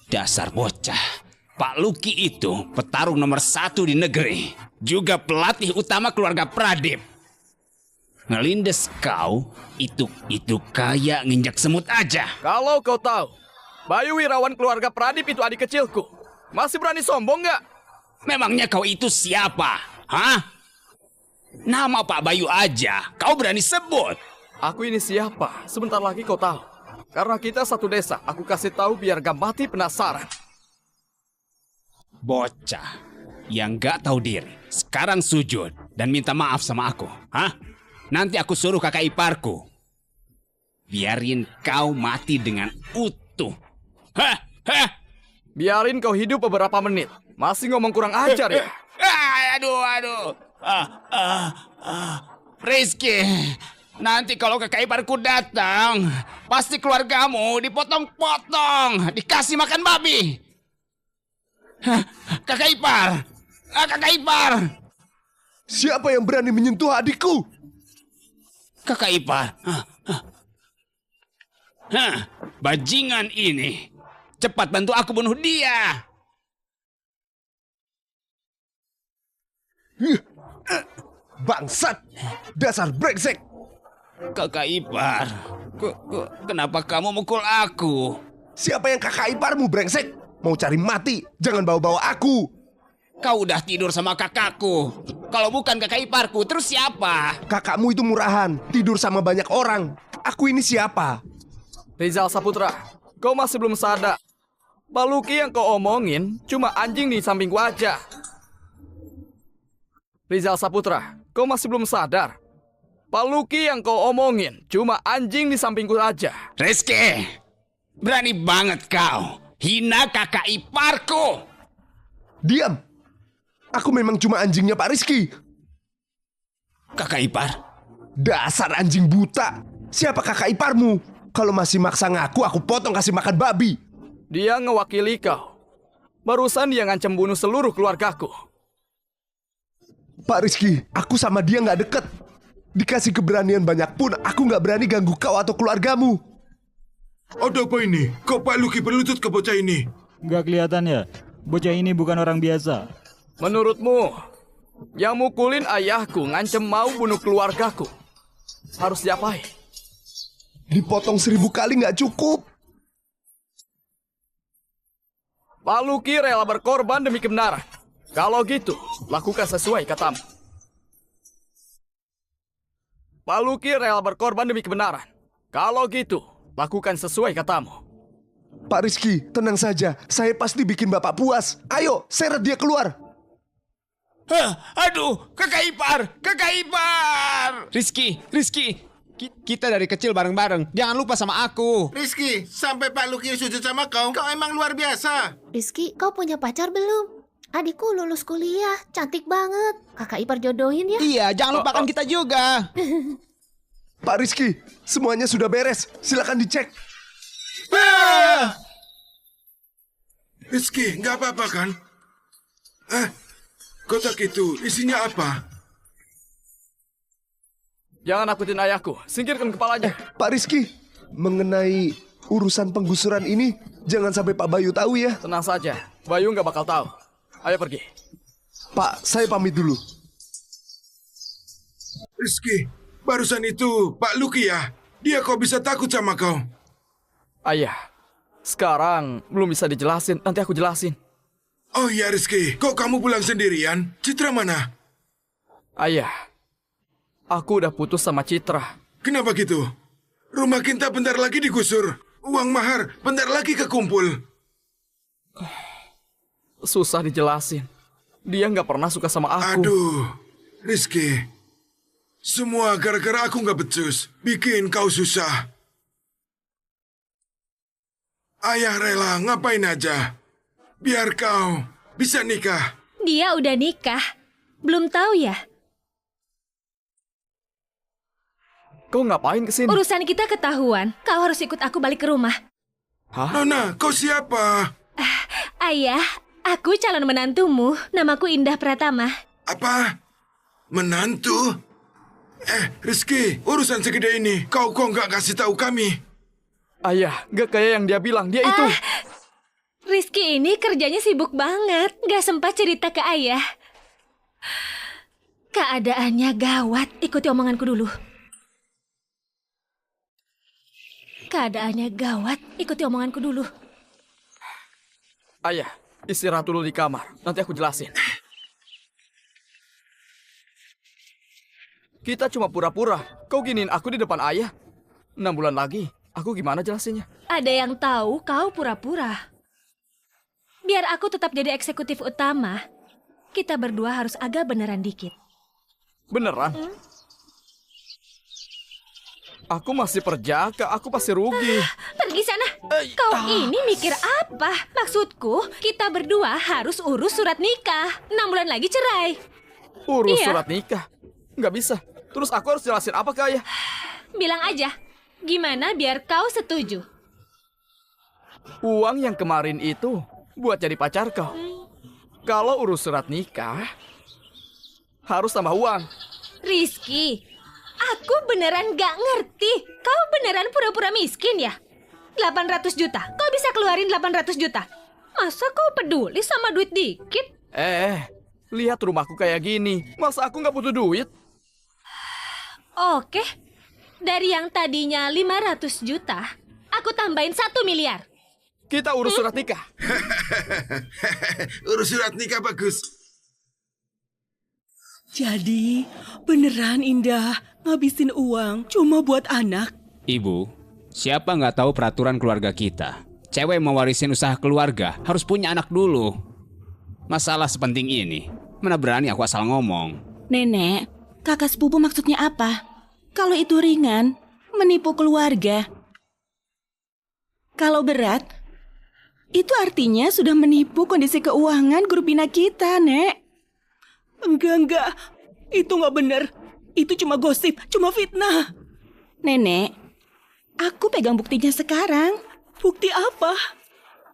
Dasar bocah. Pak Luki itu petarung nomor 1 di negeri. Juga pelatih utama keluarga Pradip. Ngelindes kau, itu kayak nginjak semut aja. Kalau kau tahu, Bayu Wirawan keluarga Pradip itu adik kecilku. Masih berani sombong nggak? Memangnya kau itu siapa? Hah? Nama Pak Bayu aja, kau berani sebut? Aku ini siapa? Sebentar lagi kau tahu. Karena kita satu desa, aku kasih tahu biar gak mati penasaran. Bocah yang gak tahu diri, sekarang sujud dan minta maaf sama aku. Hah? Nanti aku suruh kakak iparku. Biarin kau mati dengan utuh. Hah? Biarin kau hidup beberapa menit. Masih ngomong kurang ajar ya? Aduh. Rizky, nanti kalau kakak iparku datang, pasti keluargamu dipotong-potong, dikasih makan babi. Kakak ipar! Kakak ipar! Siapa yang berani menyentuh adikku? Kakak ipar. Bajingan ini. Cepat bantu aku bunuh dia. Bangsat! Dasar brengsek! Kakak ipar, kenapa kamu mukul aku? Siapa yang kakak iparmu, brengsek? Mau cari mati, jangan bawa-bawa aku. Kau udah tidur sama kakakku. Kalau bukan kakak iparku, terus siapa? Kakakmu itu murahan, tidur sama banyak orang. Aku ini siapa? Rizal Saputra, kau masih belum sadar. Pak Luki yang kau omongin cuma anjing di samping wajah. Rizal Saputra, kau masih belum sadar. Pak Luki yang kau omongin cuma anjing di sampingku aja. Rizky, berani banget kau hina kakak iparku. Diam! Aku memang cuma anjingnya Pak Rizky. Kakak ipar? Dasar anjing buta. Siapa kakak iparmu? Kalau masih maksa ngaku, aku potong kasih makan babi. Dia ngewakili kau. Barusan dia ngancam bunuh seluruh keluargaku. Pak Rizky, aku sama dia nggak deket. Dikasih keberanian banyak pun, aku nggak berani ganggu kau atau keluargamu. Ada apa ini? Kok Pak Luki berlutut ke bocah ini? Nggak kelihatan ya? Bocah ini bukan orang biasa. Menurutmu, yang mukulin ayahku ngancem mau bunuh keluargaku, harus diapain? Dipotong 1000 kali nggak cukup. Pak Luki rela berkorban demi kebenaran. Kalau gitu, lakukan sesuai katamu. Pak Luki rela berkorban demi kebenaran. Kalau gitu, lakukan sesuai katamu. Pak Rizky, tenang saja. Saya pasti bikin Bapak puas. Ayo, seret dia keluar. Aduh, kakak ipar. Rizky, kita dari kecil bareng-bareng. Jangan lupa sama aku. Rizky, sampai Pak Luki sujud sama kau emang luar biasa. Rizky, kau punya pacar belum? Adikku lulus kuliah, cantik banget. Kakak ipar jodohin ya. Iya, jangan lupakan kita juga. Pak Rizky, semuanya sudah beres. Silakan dicek. Rizky, nggak apa-apa kan? Kotak itu isinya apa? Jangan nakutin ayahku, singkirkan kepalanya. Pak Rizky, mengenai urusan penggusuran ini, jangan sampai Pak Bayu tahu ya. Tenang saja, Bayu nggak bakal tahu. Ayo pergi. Pak, saya pamit dulu. Rizky, barusan itu Pak Luki ya? Dia kok bisa takut sama kau? Ayah, sekarang belum bisa dijelasin, nanti aku jelasin. Oh iya Rizky, kok kamu pulang sendirian? Citra mana? Ayah, aku udah putus sama Citra. Kenapa gitu? Rumah kita bentar lagi digusur. Uang mahar bentar lagi kekumpul. Susah dijelasin. Dia nggak pernah suka sama aku. Aduh, Rizky. Semua gara-gara aku nggak becus. Bikin kau susah. Ayah rela ngapain aja. Biar kau bisa nikah. Dia udah nikah. Belum tahu ya? Kau ngapain kesini? Urusan kita ketahuan. Kau harus ikut aku balik ke rumah. Hah? Nona, kau siapa? Ayah, aku calon menantumu. Namaku Indah Pratama. Apa? Menantu? Rizky, urusan segede ini, kau kok nggak kasih tahu kami? Ayah, nggak kayak yang dia bilang. Dia itu. Rizky ini kerjanya sibuk banget. Nggak sempat cerita ke ayah. Keadaannya gawat. Ikuti omonganku dulu. Keadaannya gawat. Ikuti omonganku dulu. Ayah, istirahat dulu di kamar. Nanti aku jelasin. Kita cuma pura-pura. Kau giniin aku di depan ayah. 6 bulan lagi, aku gimana jelasinnya? Ada yang tahu kau pura-pura. Biar aku tetap jadi eksekutif utama, kita berdua harus agak beneran dikit. Beneran? Aku masih perjaka, aku pasti rugi. Pergi sana. Kau ini mikir apa? Maksudku, kita berdua harus urus surat nikah. 6 bulan lagi cerai. Urus Iya. surat nikah? Nggak bisa. Terus aku harus jelasin apa ke ayah? Bilang aja, gimana biar kau setuju? Uang yang kemarin itu buat jadi pacar kau. Kalau urus surat nikah, harus tambah uang. Rizky, Aku beneran gak ngerti. Kau beneran pura-pura miskin ya? 800 juta. Kau bisa keluarin 800 juta. Masa kau peduli sama duit dikit? Lihat rumahku kayak gini. Masa aku nggak butuh duit? Oke. Dari yang tadinya 500 juta, aku tambahin 1 miliar. Kita urus surat nikah. Urus surat nikah bagus. Jadi, beneran Indah ngabisin uang cuma buat anak. Ibu, siapa nggak tahu peraturan keluarga kita? Cewek mau warisin usaha keluarga harus punya anak dulu. Masalah sepenting ini, mana berani aku asal ngomong. Nenek, kakak sepupu maksudnya apa? Kalau itu ringan, menipu keluarga. Kalau berat, itu artinya sudah menipu kondisi keuangan grup bina kita, Nek. Enggak. Itu nggak bener. Itu cuma gosip, cuma fitnah. Nenek, aku pegang buktinya sekarang. Bukti apa?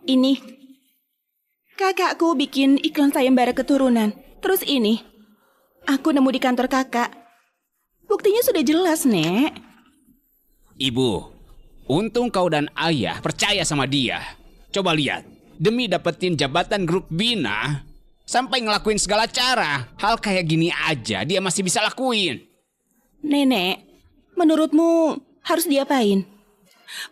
Ini. Kakakku bikin iklan sayembara keturunan. Terus ini. Aku nemu di kantor kakak. Buktinya sudah jelas, Nek. Ibu, untung kau dan ayah percaya sama dia. Coba lihat, demi dapetin jabatan grup bina, sampai ngelakuin segala cara. Hal kayak gini aja dia masih bisa lakuin. Nenek, menurutmu harus diapain?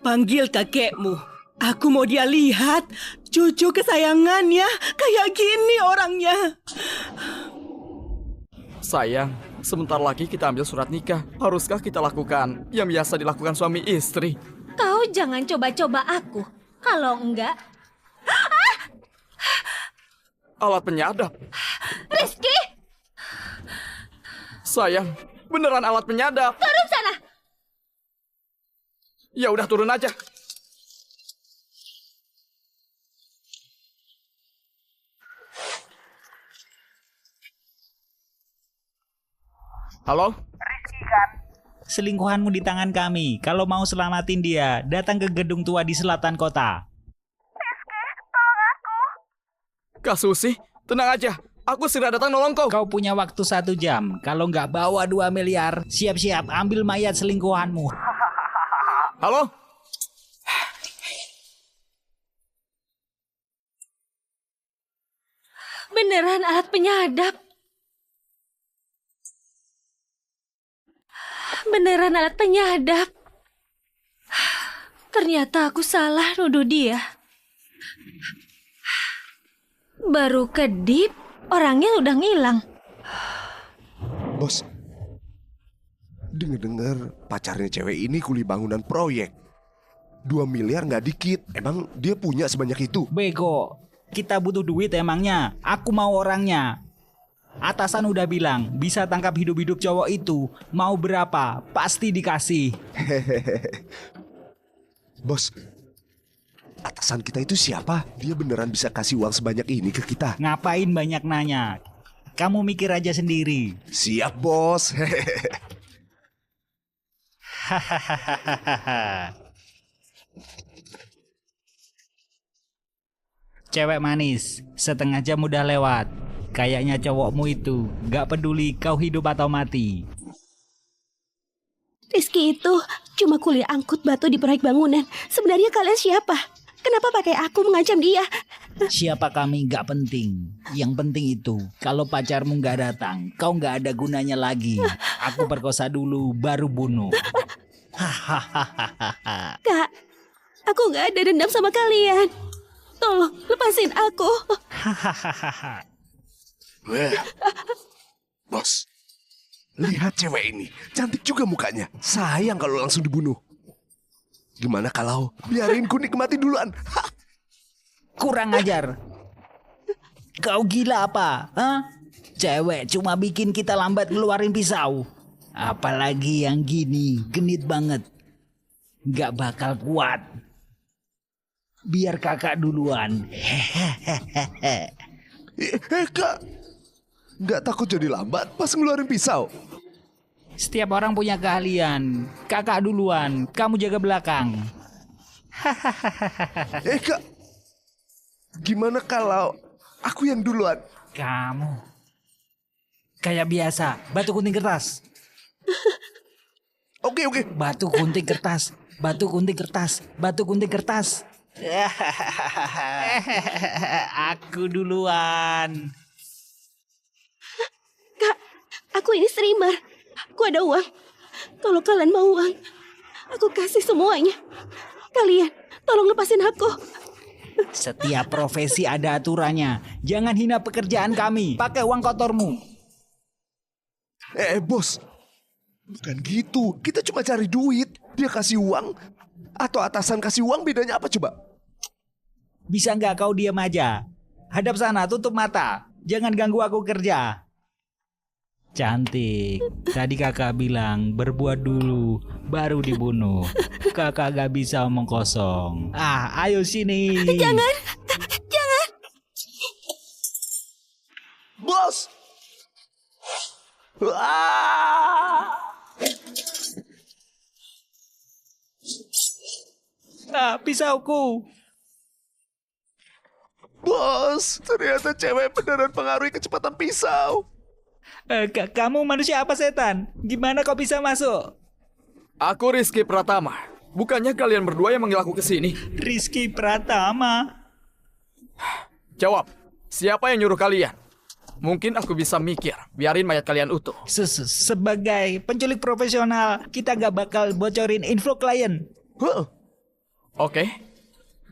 Panggil kakekmu. Aku mau dia lihat cucu kesayangannya kayak gini orangnya. Sayang, sebentar lagi kita ambil surat nikah. Haruskah kita lakukan yang biasa dilakukan suami istri? Kau jangan coba-coba aku. Kalau enggak... Alat penyadap. Rizky! Sayang, beneran alat penyadap. Turun sana! Ya udah turun aja. Halo? Rizky kan? Selingkuhanmu di tangan kami. Kalau mau selamatin dia, datang ke gedung tua di selatan kota. Rizky, tolong aku. Kak Susi, tenang aja. Aku segera datang nolong kau. Kau punya waktu 1 jam. Kalau nggak bawa 2 miliar, siap-siap ambil mayat selingkuhanmu. Halo? Beneran alat penyadap. Beneran alat penyadap. Ternyata aku salah nuduh dia. Baru kedip, orangnya udah ngilang. Bos, dengar-dengar pacarnya cewek ini kuli bangunan proyek. 2 miliar nggak dikit. Emang dia punya sebanyak itu? Bego, kita butuh duit emangnya. Aku mau orangnya. Atasan udah bilang bisa tangkap hidup-hidup cowok itu. Mau berapa? Pasti dikasih. Bos, atasan kita itu siapa? Dia beneran bisa kasih uang sebanyak ini ke kita? Ngapain banyak nanya? Kamu mikir aja sendiri. Siap, bos. Cewek manis, setengah jam udah lewat. Kayaknya cowokmu itu gak peduli kau hidup atau mati. Rizky itu cuma kuliah angkut batu di proyek bangunan. Sebenarnya kalian siapa? Kenapa pakai aku mengancam dia? Siapa kami gak penting. Yang penting itu kalau pacarmu gak datang, kau gak ada gunanya lagi. Aku perkosa dulu baru bunuh. Kak, aku gak ada dendam sama kalian. Tolong lepasin aku. Wah. Bos, lihat cewek ini. Cantik juga mukanya. Sayang kalau langsung dibunuh. Gimana kalau biarin ku nikmati duluan? Kurang ajar. Kau gila apa? Hah? Cewek cuma bikin kita lambat ngeluarin pisau. Apalagi yang gini, genit banget. Gak bakal kuat. Biar kakak duluan. Kak, nggak takut jadi lambat pas ngeluarin pisau? Setiap orang punya keahlian. Kakak duluan, kamu jaga belakang. Kak, gimana kalau aku yang duluan? Kamu kayak biasa, batu gunting kertas. Oke. Batu gunting kertas, batu gunting kertas, batu gunting kertas. Aku duluan. Kak, aku ini streamer. Aku ada uang. Kalau kalian mau uang, aku kasih semuanya. Kalian, tolong lepasin aku. Setiap profesi ada aturannya. Jangan hina pekerjaan kami. Pakai uang kotormu. Bos. Bukan gitu. Kita cuma cari duit. Dia kasih uang atau atasan kasih uang, bedanya apa coba? Bisa nggak kau diam aja? Hadap sana, tutup mata. Jangan ganggu aku kerja. Cantik. Tadi kakak bilang berbuat dulu, baru dibunuh. Kakak gak bisa omong kosong. Ayo sini. Jangan. Bos! Pisauku. Bos, ternyata cewek beneran pengaruhi kecepatan pisau. Kamu manusia apa setan? Gimana kau bisa masuk? Aku Rizky Pratama. Bukannya kalian berdua yang manggil aku ke sini? Rizky Pratama. Jawab, siapa yang nyuruh kalian? Mungkin aku bisa mikir, biarin mayat kalian utuh. Sebagai penculik profesional, kita gak bakal bocorin info klien. Oke,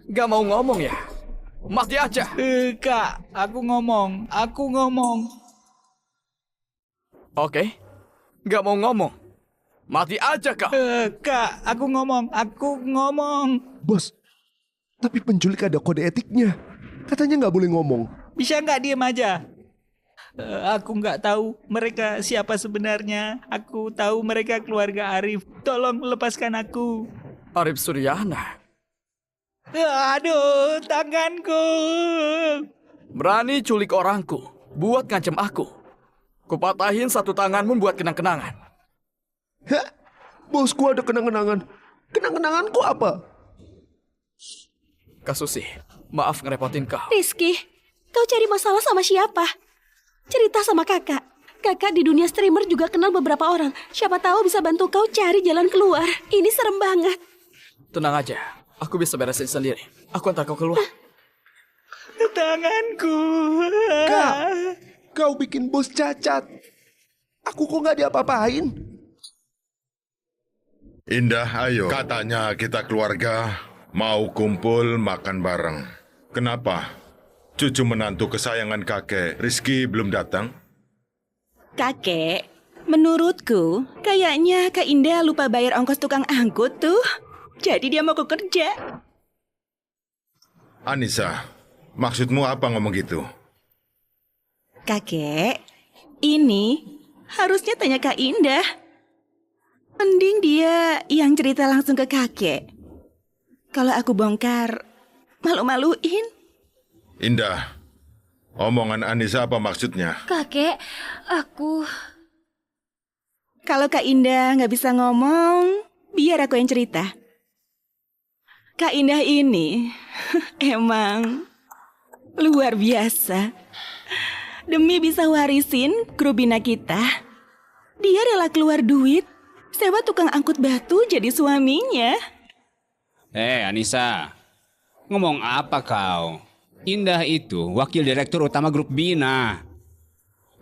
gak mau ngomong ya? Mati aja. Kak, aku ngomong. Oke, gak mau ngomong. Mati aja kak. Kak, aku ngomong. Bos, tapi penculik ada kode etiknya. Katanya nggak boleh ngomong. Bisa nggak diem aja? Aku nggak tahu mereka siapa sebenarnya. Aku tahu mereka keluarga Arif. Tolong lepaskan aku. Arif Suryana. Aduh, tanganku. Berani culik orangku, buat ngancem aku. Kupatahin satu tanganmu buat kenang-kenangan. Hah? Bosku ada kenang-kenangan. Kenang-kenanganku apa? Kak Susi, maaf ngerepotin kau. Rizky, kau cari masalah sama siapa? Cerita sama kakak. Kakak di dunia streamer juga kenal beberapa orang. Siapa tahu bisa bantu kau cari jalan keluar. Ini serem banget. Tenang aja, aku bisa beresin sendiri. Aku antar kau keluar. Tanganku. Kak, kau bikin bos cacat. Aku kok nggak diapa-apain? Indah, ayo. Katanya kita keluarga mau kumpul makan bareng. Kenapa? Cucu menantu kesayangan kakek, Rizky belum datang? Kakek, menurutku kayaknya Kak Indah lupa bayar ongkos tukang angkut tuh. Jadi dia mau kerja. Anissa, maksudmu apa ngomong gitu? Kakek, ini harusnya tanya Kak Indah. Mending dia yang cerita langsung ke kakek. Kalau aku bongkar, malu-maluin. Indah, omongan Anissa apa maksudnya? Kakek, aku... Kalau Kak Indah nggak bisa ngomong, biar aku yang cerita. Kak Indah ini emang luar biasa. Demi bisa warisin grup bina kita, dia rela keluar duit, sewa tukang angkut batu jadi suaminya. Anissa, ngomong apa kau? Indah itu wakil direktur utama grup Bina.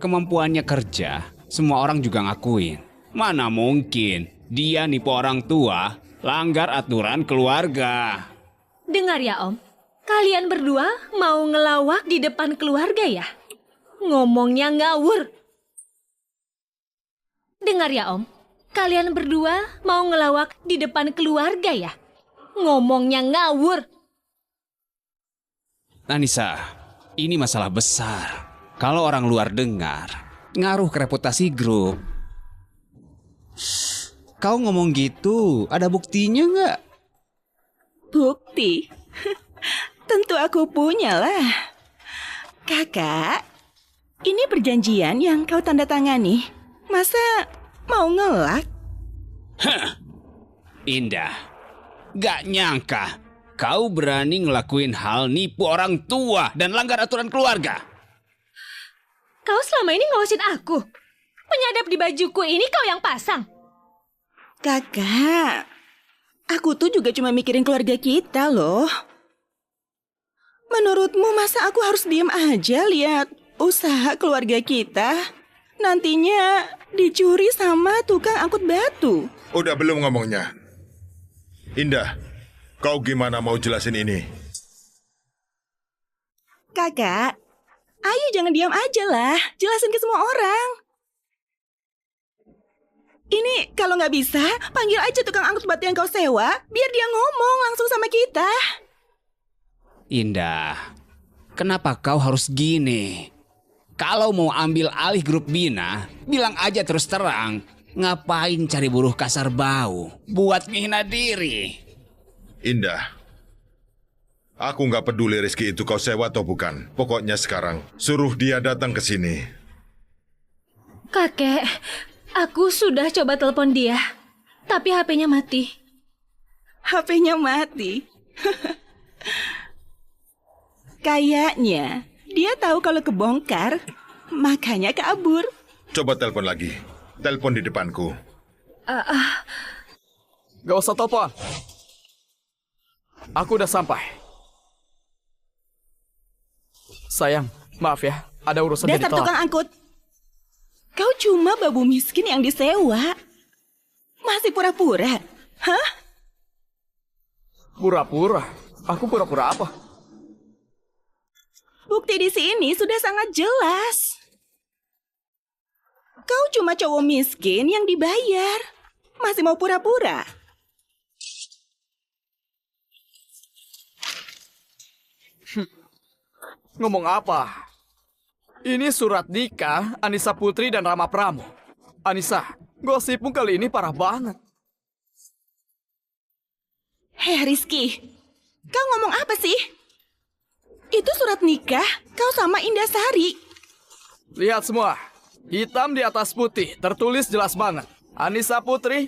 Kemampuannya kerja, semua orang juga ngakuin. Mana mungkin dia nipu orang tua, langgar aturan keluarga. Dengar ya Om, kalian berdua mau ngelawak di depan keluarga ya? Ngomongnya ngawur. Dengar ya Om, kalian berdua mau ngelawak di depan keluarga ya? Ngomongnya ngawur. Anissa, ini masalah besar. Kalau orang luar dengar, ngaruh ke reputasi grup. Kau ngomong gitu, ada buktinya nggak? Bukti? Tentu aku punya lah. Kakak, ini perjanjian yang kau tanda tangani. Masa mau ngelak? Indah, gak nyangka kau berani ngelakuin hal nipu orang tua dan langgar aturan keluarga. Kau selama ini ngawasin aku. Penyadap di bajuku ini kau yang pasang. Kakak, aku tuh juga cuma mikirin keluarga kita loh. Menurutmu masa aku harus diem aja lihat usaha keluarga kita nantinya dicuri sama tukang angkut batu? Udah belum ngomongnya? Indah, kau gimana mau jelasin ini? Kakak, ayo jangan diam aja lah, jelasin ke semua orang. Ini kalau nggak bisa, panggil aja tukang angkut batu yang kau sewa, biar dia ngomong langsung sama kita. Indah, kenapa kau harus gini? Kalau mau ambil alih grup Bina, bilang aja terus terang. Ngapain cari buruh kasar bau? Buat menghina diri. Indah, aku nggak peduli Rizky itu kau sewa atau bukan. Pokoknya sekarang, suruh dia datang ke sini. Kakek, aku sudah coba telepon dia, tapi HP-nya mati. HP-nya mati? Kayaknya dia tahu kalau kebongkar, makanya kabur. Coba telepon lagi. Telepon di depanku. Gak usah telepon. Aku udah sampai. Sayang, maaf ya. Ada urusan jadi Dasar telat. tukang angkut. Kau cuma babu miskin yang disewa. Masih pura-pura. Hah? Pura-pura? Aku pura-pura apa? Bukti di sini sudah sangat jelas. Kau cuma cowok miskin yang dibayar. Masih mau pura-pura? Ngomong apa? Ini surat nikah Anissa Putri dan Rama Pramu. Anissa, gosipmu kali ini parah banget. Hei Rizky, kau ngomong apa sih? Itu surat nikah kau sama Indah Sari. Lihat semua. Hitam di atas putih, tertulis jelas banget. Anissa Putri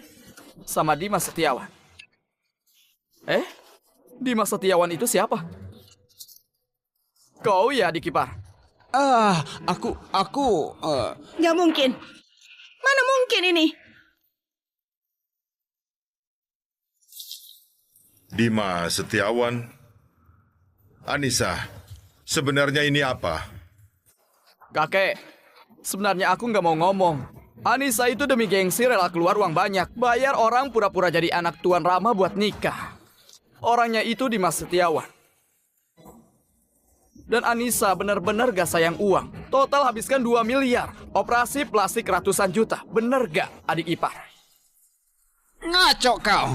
sama Dimas Setiawan. Dimas Setiawan itu siapa? Kau ya, Adik Ipar? Aku. Gak mungkin. Mana mungkin ini? Dimas Setiawan. Anissa, sebenarnya ini apa? Kakek, sebenarnya aku nggak mau ngomong. Anissa itu demi gengsi rela keluar uang banyak. Bayar orang pura-pura jadi anak Tuan Rama buat nikah. Orangnya itu Dimas Setiawan. Dan Anissa bener-bener gak sayang uang. Total habiskan 2 miliar. Operasi plastik ratusan juta. Bener gak, Adik Ipar? Ngaco kau.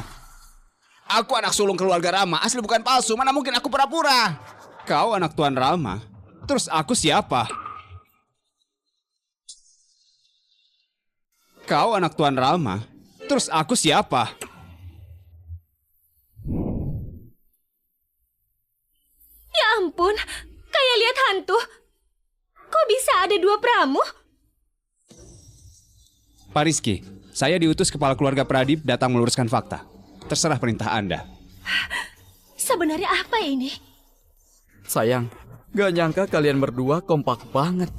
Aku anak sulung keluarga Rama, asli bukan palsu. Mana mungkin aku pura-pura? Kau anak Tuan Rama. Terus aku siapa? Kau anak Tuan Rama. Terus aku siapa? Ya ampun, kayak lihat hantu. Kok bisa ada 2 Pramu? Pak Rizky, saya diutus kepala keluarga Pradip datang meluruskan fakta. Terserah perintah Anda. Sebenarnya apa ini? Sayang, gak nyangka kalian berdua kompak banget.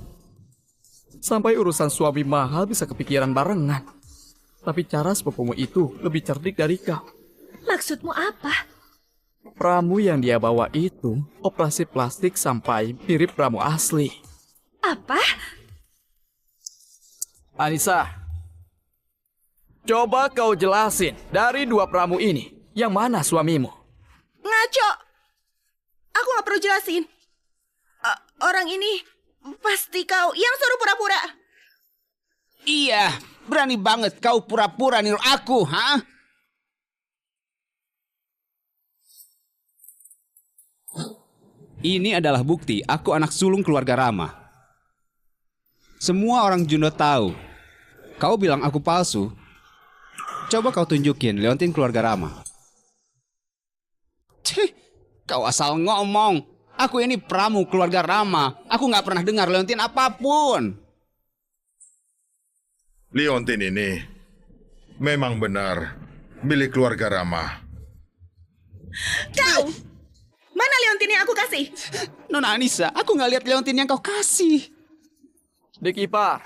Sampai urusan suami mahal bisa kepikiran barengan. Tapi cara sepupumu itu lebih cerdik dari kau. Maksudmu apa? Pramu yang dia bawa itu operasi plastik sampai mirip pramu asli. Apa? Anissa, coba kau jelasin dari 2 pramu ini, yang mana suamimu? Ngaco. Aku gak perlu jelasin. Orang ini pasti kau yang suruh pura-pura. Iya, berani banget kau pura-pura niru aku, ha? Ini adalah bukti aku anak sulung keluarga Rama. Semua orang Jundo tahu. Kau bilang aku palsu. Coba kau tunjukin Leontin keluarga Rama. Cih, kau asal ngomong. Aku ini pramu keluarga Rama. Aku nggak pernah dengar Leontin apapun. Leontin ini memang benar milik keluarga Rama. Kau! Mana Leontin yang aku kasih? Nona Anissa, aku nggak lihat Leontin yang kau kasih. Dik Ipar,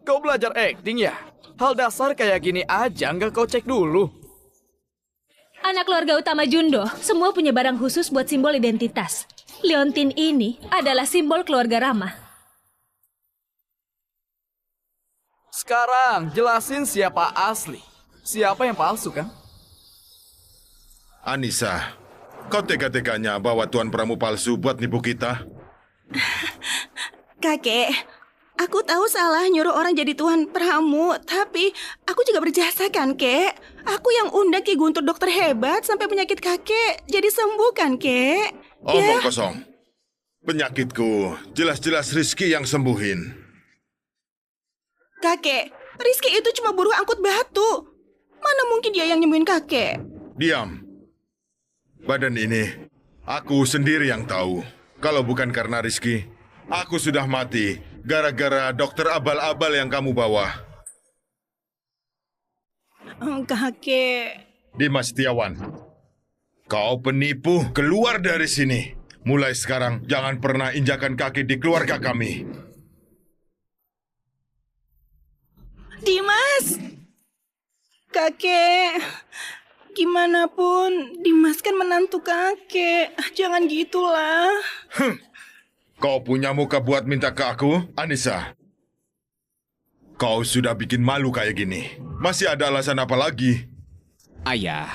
kau belajar acting ya? Hal dasar kayak gini aja nggak kau cek dulu. Anak keluarga utama Jundo, semua punya barang khusus buat simbol identitas. Liontin ini adalah simbol keluarga Rama. Sekarang jelasin siapa asli, siapa yang palsu kan? Anissa, kau tega-teganya bawa tuan pramu palsu buat nipu kita? Kakek, aku tahu salah nyuruh orang jadi tuan pramu, tapi aku juga berjasa kan, Kek? Aku yang undang Ki Guntur dokter hebat sampai penyakit kakek jadi sembuh kan, Kek? Omong kosong. Penyakitku jelas-jelas Rizky yang sembuhin. Kakek, Rizky itu cuma buruh angkut batu. Mana mungkin dia yang nyembuhin kakek? Diam. Badan ini, aku sendiri yang tahu. Kalau bukan karena Rizky, aku sudah mati gara-gara dokter abal-abal yang kamu bawa. Kakek. Dimas Setiawan, kau penipu, keluar dari sini. Mulai sekarang, jangan pernah injakan kaki di keluarga kami. Dimas! Kakek, gimana pun, Dimas kan menantu kakek. Jangan gitulah. Kau punya muka buat minta ke aku, Anissa? Kau sudah bikin malu kayak gini. Masih ada alasan apa lagi? Ayah,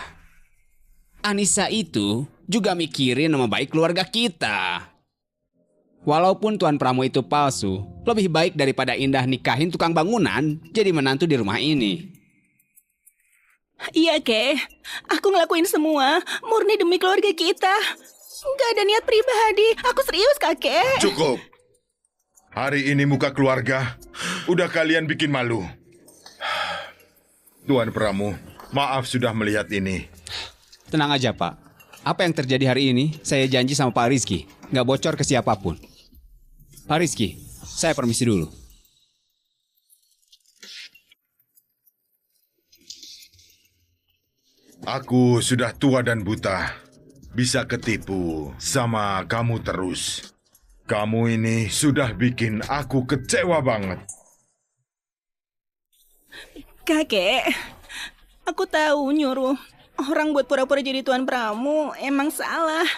Anissa itu juga mikirin nama baik keluarga kita. Walaupun Tuan Pramu itu palsu, lebih baik daripada Indah nikahin tukang bangunan jadi menantu di rumah ini. Iya, Kek. Aku ngelakuin semua murni demi keluarga kita. Nggak ada niat pribadi. Aku serius, Kakek. Cukup. Hari ini muka keluarga udah kalian bikin malu. Tuan Pramu, maaf sudah melihat ini. Tenang aja, Pak. Apa yang terjadi hari ini, saya janji sama Pak Rizky. Nggak bocor ke siapapun. Pak Rizky, saya permisi dulu. Aku sudah tua dan buta. Bisa ketipu sama kamu terus. Kamu ini sudah bikin aku kecewa banget. Kakek, aku tahu nyuruh orang buat pura-pura jadi tuan pramu emang salah.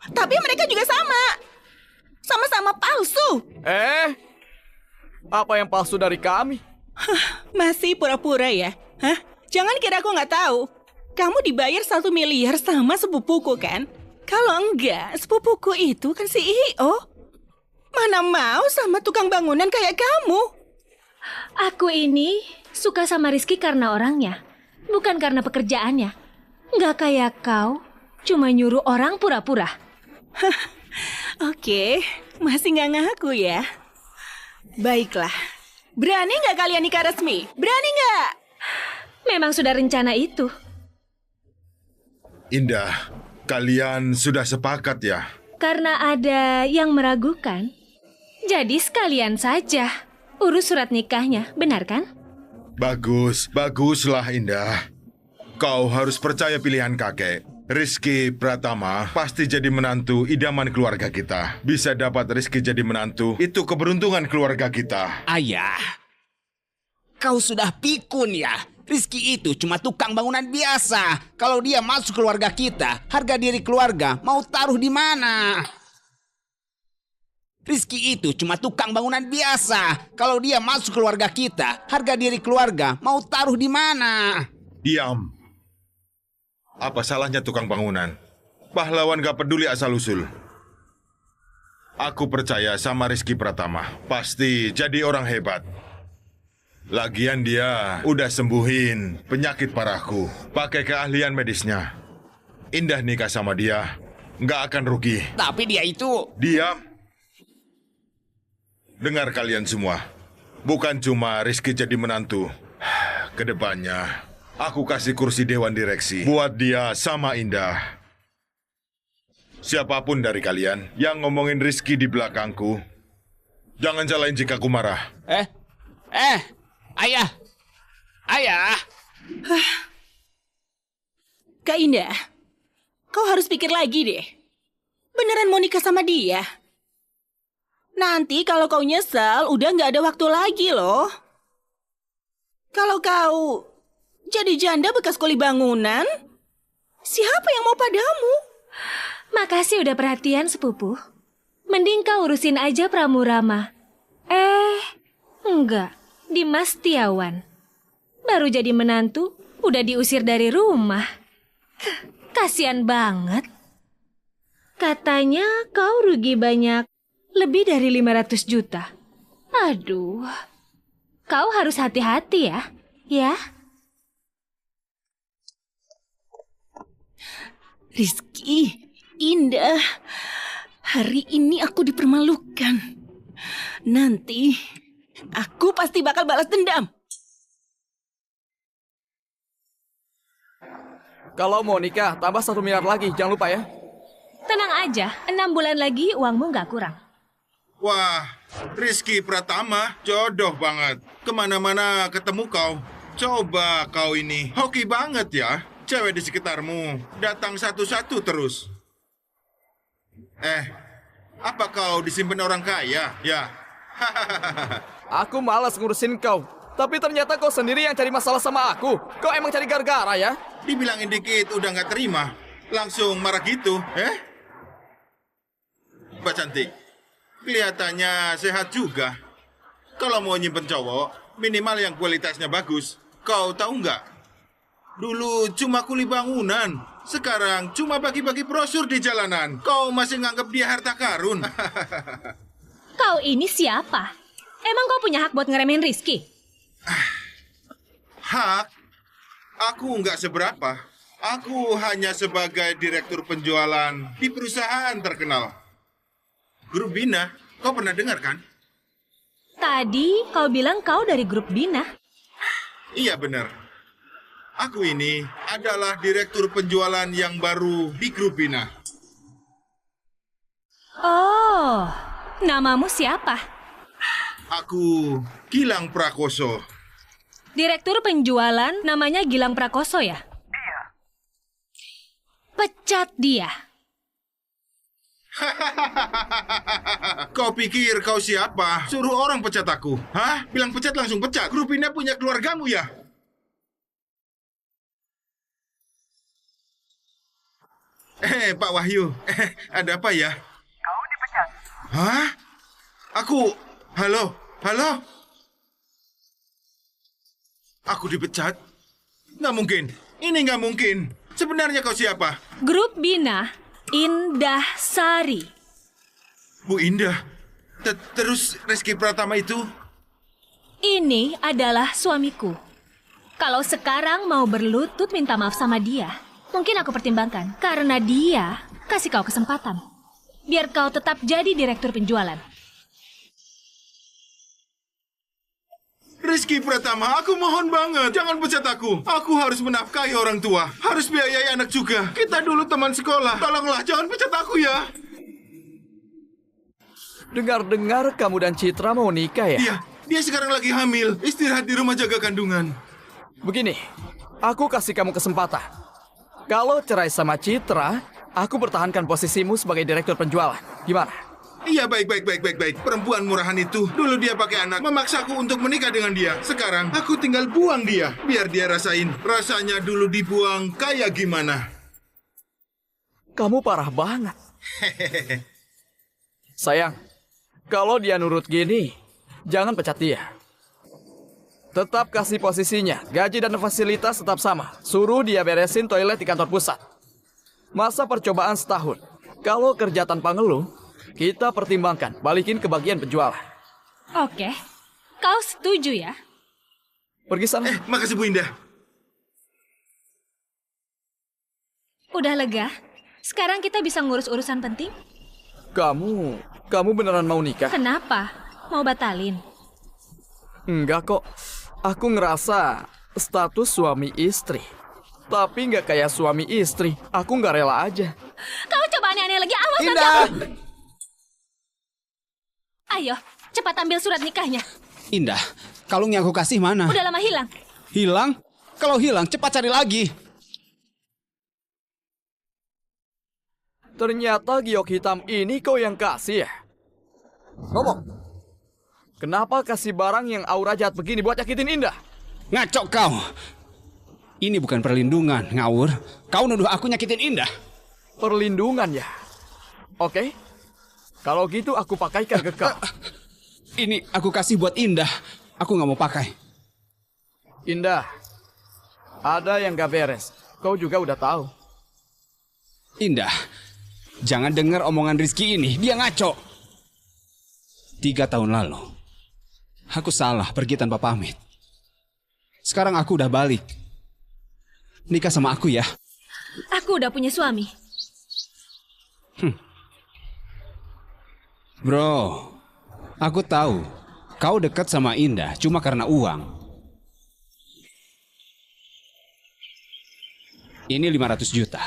Tapi mereka juga sama. Sama-sama palsu. Apa yang palsu dari kami? Masih pura-pura ya? Hah? Jangan kira aku nggak tahu. Kamu dibayar 1 miliar sama sepupuku kan? Kalau enggak, sepupuku itu kan CEO. Mana mau sama tukang bangunan kayak kamu? Aku ini suka sama Rizky karena orangnya, bukan karena pekerjaannya. Nggak kayak kau, cuma nyuruh orang pura-pura. Oke, masih nggak ngaku ya? Baiklah. Berani nggak kalian nikah resmi? Berani nggak? Memang sudah rencana itu. Indah, kalian sudah sepakat ya? Karena ada yang meragukan, jadi sekalian saja urus surat nikahnya, benar kan? Bagus, baguslah Indah. Kau harus percaya pilihan kakek. Rizky Pratama pasti jadi menantu idaman keluarga kita. Bisa dapat Rizky jadi menantu, itu keberuntungan keluarga kita. Ayah, kau sudah pikun ya? Rizky itu cuma tukang bangunan biasa. Kalau dia masuk keluarga kita, harga diri keluarga mau taruh di mana? Rizky itu cuma tukang bangunan biasa. Kalau dia masuk keluarga kita, harga diri keluarga mau taruh di mana? Diam. Apa salahnya tukang bangunan? Pahlawan gak peduli asal-usul. Aku percaya sama Rizky Pratama. Pasti jadi orang hebat. Lagian dia udah sembuhin penyakit parahku. Pakai keahlian medisnya. Indah nikah sama dia. Nggak akan rugi. Tapi dia itu... Diam. Dengar kalian semua. Bukan cuma Rizky jadi menantu. Kedepannya, aku kasih kursi dewan direksi. Buat dia sama Indah. Siapapun dari kalian yang ngomongin Rizky di belakangku, jangan salahin jika aku marah. Ayah! Ayah! Kak Indah, kau harus pikir lagi deh. Beneran mau nikah sama dia? Nanti kalau kau nyesel, udah nggak ada waktu lagi loh. Kalau kau jadi janda bekas kuli bangunan, siapa yang mau padamu? Makasih udah perhatian, sepupu. Mending kau urusin aja Pramurama. Enggak. Dimas Setiawan. Baru jadi menantu, udah diusir dari rumah. Kasian banget. Katanya kau rugi banyak, lebih dari 500 juta. Aduh. Kau harus hati-hati ya. Ya. Rizky, Indah, hari ini aku dipermalukan. Nanti aku pasti bakal balas dendam. Kalau mau nikah, tambah 1 miliar lagi, jangan lupa ya. Tenang aja, 6 bulan lagi uangmu nggak kurang. Wah, Rizky Pratama, jodoh banget. Kemana-mana ketemu kau. Coba kau ini, hoki banget ya. Cewek di sekitarmu datang satu-satu terus. Apa kau disimpan orang kaya? Ya. Aku malas ngurusin kau. Tapi ternyata kau sendiri yang cari masalah sama aku. Kau emang cari gara-gara ya? Dibilangin dikit udah nggak terima. Langsung marah gitu, Mbak cantik, kelihatannya sehat juga. Kalau mau nyimpen cowok, minimal yang kualitasnya bagus. Kau tahu nggak? Dulu cuma kuli bangunan. Sekarang cuma bagi-bagi brosur di jalanan. Kau masih nganggap dia harta karun. Kau ini siapa? Emang kau punya hak buat ngeremehin Rizky? Hak? Aku nggak seberapa. Aku hanya sebagai direktur penjualan di perusahaan terkenal. Grup Bina, kau pernah dengar kan? Tadi kau bilang kau dari grup Bina. Iya benar. Aku ini adalah direktur penjualan yang baru di grup Bina. Oh, namamu siapa? Aku Gilang Prakoso. Direktur penjualan namanya Gilang Prakoso ya? Iya. Pecat dia. Kau pikir kau siapa? Suruh orang pecat aku. Hah? Bilang pecat langsung pecat. Grup Bina punya keluargamu ya? Pak Wahyu. Ada apa ya? Kau dipecat. Hah? Halo? Aku dipecat? Nggak mungkin. Ini nggak mungkin. Sebenarnya kau siapa? Grup Bina, Indah Sari. Bu Indah. Terus Rizky Pratama itu? Ini adalah suamiku. Kalau sekarang mau berlutut minta maaf sama dia, mungkin aku pertimbangkan. Karena dia kasih kau kesempatan. Biar kau tetap jadi direktur penjualan. Rizky Pratama, aku mohon banget. Jangan pecat aku. Aku harus menafkahi orang tua. Harus biayai anak juga. Kita dulu teman sekolah. Tolonglah, jangan pecat aku ya. Dengar-dengar kamu dan Citra mau nikah ya? Iya, dia sekarang lagi hamil. Istirahat di rumah jaga kandungan. Begini, aku kasih kamu kesempatan. Kalau cerai sama Citra, aku pertahankan posisimu sebagai direktur penjualan. Gimana? Iya, baik. Perempuan murahan itu. Dulu dia pakai anak, memaksaku untuk menikah dengan dia. Sekarang, aku tinggal buang dia. Biar dia rasain. Rasanya dulu dibuang kayak gimana. Kamu parah banget. Sayang, kalau dia nurut gini, jangan pecat dia. Tetap kasih posisinya, gaji dan fasilitas tetap sama. Suruh dia beresin toilet di kantor pusat. Masa percobaan setahun. Kalau kerja tanpa ngeluh, kita pertimbangkan balikin ke bagian penjualan. Oke, kau setuju ya? Pergi sana. Makasih Bu Indah. Udah lega? Sekarang kita bisa ngurus urusan penting? Kamu beneran mau nikah? Kenapa? Mau batalin? Enggak kok. Aku ngerasa status suami istri. Tapi nggak kayak suami istri. Aku nggak rela aja. Kau coba aneh-aneh lagi, awas nanti Indah! aku... Ayo, cepat ambil surat nikahnya. Indah, kalung yang aku kasih mana? Udah lama hilang. Hilang? Kalau hilang, cepat cari lagi. Ternyata giok hitam ini kau yang kasih ya? Ngomong. Kenapa kasih barang yang aura jahat begini buat nyakitin Indah? Ngaco kau. Ini bukan perlindungan, ngawur. Kau nuduh aku nyakitin Indah. Perlindungan ya? Oke. Kalau gitu aku pakaikan ke kau. Ini aku kasih buat Indah. Aku nggak mau pakai. Indah, ada yang gak beres. Kau juga udah tahu. Indah, jangan dengar omongan Rizky ini. Dia ngaco. 3 tahun lalu, aku salah pergi tanpa pamit. Sekarang aku udah balik. Nikah sama aku ya. Aku udah punya suami. Bro, aku tahu kau dekat sama Indah cuma karena uang. Ini 500 juta.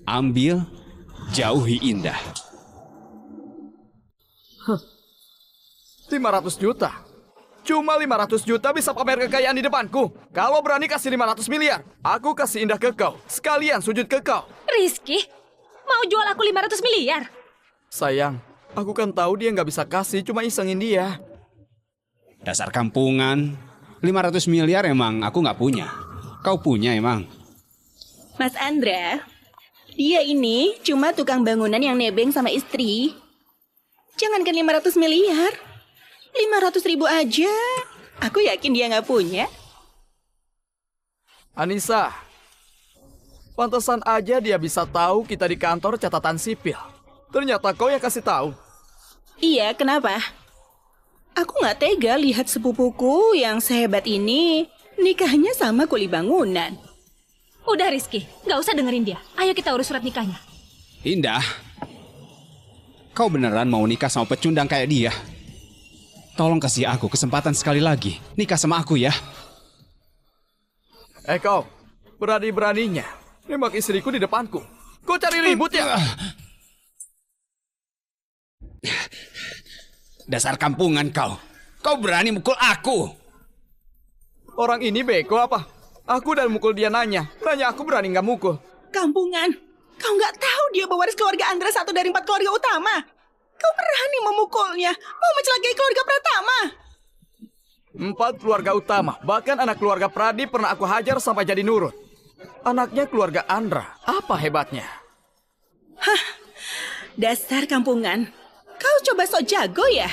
Ambil, jauhi Indah. 500 juta? Cuma 500 juta bisa pamer kekayaan di depanku. Kalau berani kasih 500 miliar, aku kasih Indah ke kau. Sekalian sujud ke kau. Rizky, mau jual aku 500 miliar? Sayang, aku kan tahu dia nggak bisa kasih, cuma isengin dia. Dasar kampungan. 500 miliar emang aku nggak punya. Kau punya emang. Mas Andra, dia ini cuma tukang bangunan yang nebeng sama istri. Jangankan 500 miliar, 500 ribu aja. Aku yakin dia nggak punya. Anissa, pantesan aja dia bisa tahu kita di kantor catatan sipil. Ternyata kau yang kasih tahu. Iya, kenapa? Aku nggak tega lihat sepupuku yang sehebat ini nikahnya sama kuli bangunan. Udah Rizky, nggak usah dengerin dia. Ayo kita urus surat nikahnya. Indah, kau beneran mau nikah sama pecundang kayak dia? Tolong kasih aku kesempatan sekali lagi. Nikah sama aku ya. Kau, berani-beraninya nembak istriku di depanku. Kau cari ribut ya? Dasar kampungan kau. Kau berani mukul aku. Orang ini beko apa? Aku dan mukul dia nanya aku berani nggak mukul. Kampungan, kau nggak tahu dia pewaris keluarga Andra 1 dari 4 keluarga utama. Kau berani memukulnya, mau mencelakai keluarga Pratama. 4 keluarga utama, bahkan anak keluarga Pradi pernah aku hajar sampai jadi nurut. Anaknya keluarga Andra, apa hebatnya? Hah, dasar kampungan. Kau coba sok jago ya?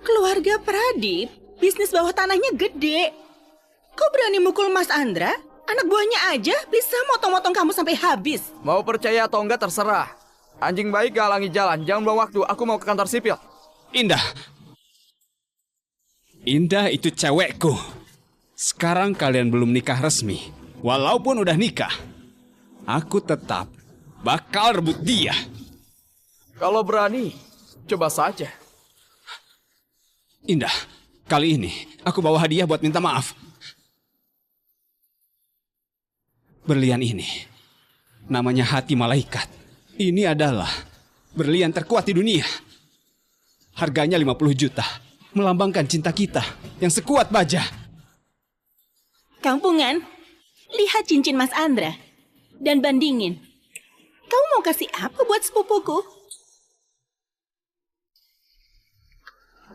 Keluarga Pradip, bisnis bawah tanahnya gede. Kau berani mukul Mas Andra? Anak buahnya aja bisa motong-motong kamu sampai habis. Mau percaya atau enggak terserah. Anjing baik gak halangi jalan, jangan buang waktu, aku mau ke kantor sipil. Indah. Indah itu cewekku. Sekarang kalian belum nikah resmi. Walaupun udah nikah, aku tetap bakal rebut dia. Kalau berani, coba saja. Indah, kali ini aku bawa hadiah buat minta maaf. Berlian ini namanya hati malaikat. Ini adalah berlian terkuat di dunia. Harganya 50 juta. Melambangkan cinta kita yang sekuat baja. Kampungan, lihat cincin Mas Andra dan bandingin. Kau mau kasih apa buat sepupuku?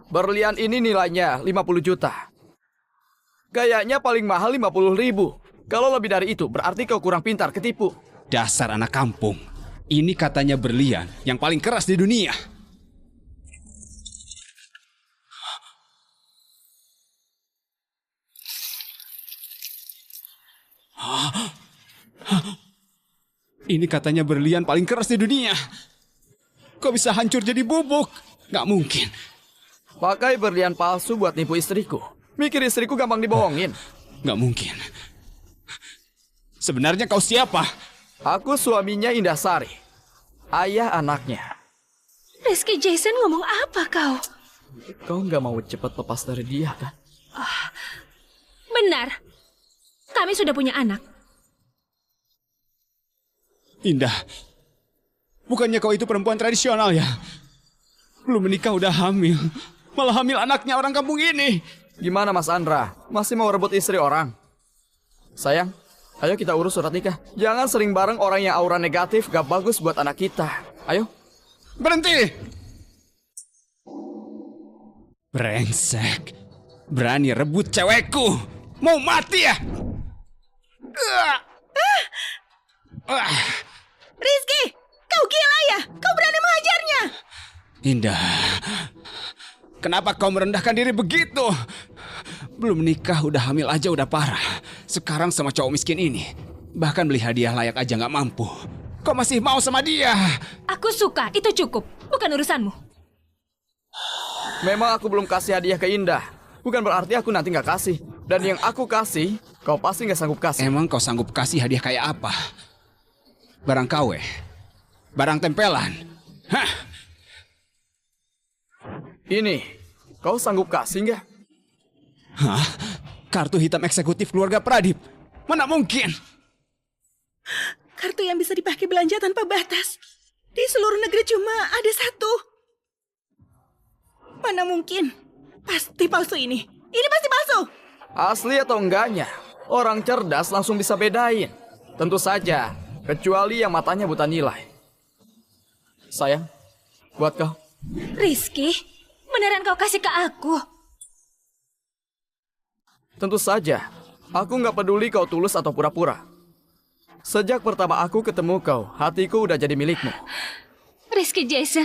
Berlian ini nilainya 50 juta. Kayaknya paling mahal 50 ribu. Kalau lebih dari itu, berarti kau kurang pintar, ketipu. Dasar anak kampung. Ini katanya berlian yang paling keras di dunia. Ini katanya berlian paling keras di dunia. Kok bisa hancur jadi bubuk? Gak mungkin. Pakai berlian palsu buat nipu istriku. Mikir istriku gampang dibohongin. Gak mungkin. Sebenarnya kau siapa? Aku suaminya Indah Sari. Ayah anaknya. Rizky Jason ngomong apa kau? Kau nggak mau cepat lepas dari dia kan? Benar. Kami sudah punya anak. Indah. Bukannya kau itu perempuan tradisional ya? Belum menikah udah hamil. Malah hamil anaknya orang kampung ini. Gimana Mas Andra? Masih mau rebut istri orang? Sayang, ayo kita urus surat nikah. Jangan sering bareng orang yang aura negatif, gak bagus buat anak kita. Ayo. Berhenti! Brengsek. Berani rebut cewekku. Mau mati ya? Rizky, kau gila ya? Kau berani menghajarnya? Indah, kenapa kau merendahkan diri begitu? Belum nikah udah hamil aja udah parah. Sekarang sama cowok miskin ini, bahkan beli hadiah layak aja nggak mampu. Kau masih mau sama dia? Aku suka, itu cukup. Bukan urusanmu. Memang aku belum kasih hadiah ke Indah. Bukan berarti aku nanti nggak kasih. Dan yang aku kasih, kau pasti nggak sanggup kasih. Emang kau sanggup kasih hadiah kayak apa? Barang KW? Barang tempelan? Hah? Ini, kau sanggup kasih nggak? Hah? Kartu hitam eksekutif keluarga Pradip? Mana mungkin? Kartu yang bisa dipakai belanja tanpa batas. Di seluruh negeri cuma ada satu. Mana mungkin? Pasti palsu ini. Ini pasti palsu. Asli atau enggaknya, orang cerdas langsung bisa bedain. Tentu saja, kecuali yang matanya buta nilai. Sayang, buat kau. Rizky, beneran kau kasih ke aku? Tentu saja, aku nggak peduli kau tulus atau pura-pura. Sejak pertama aku ketemu kau, hatiku udah jadi milikmu. Rizky Jason,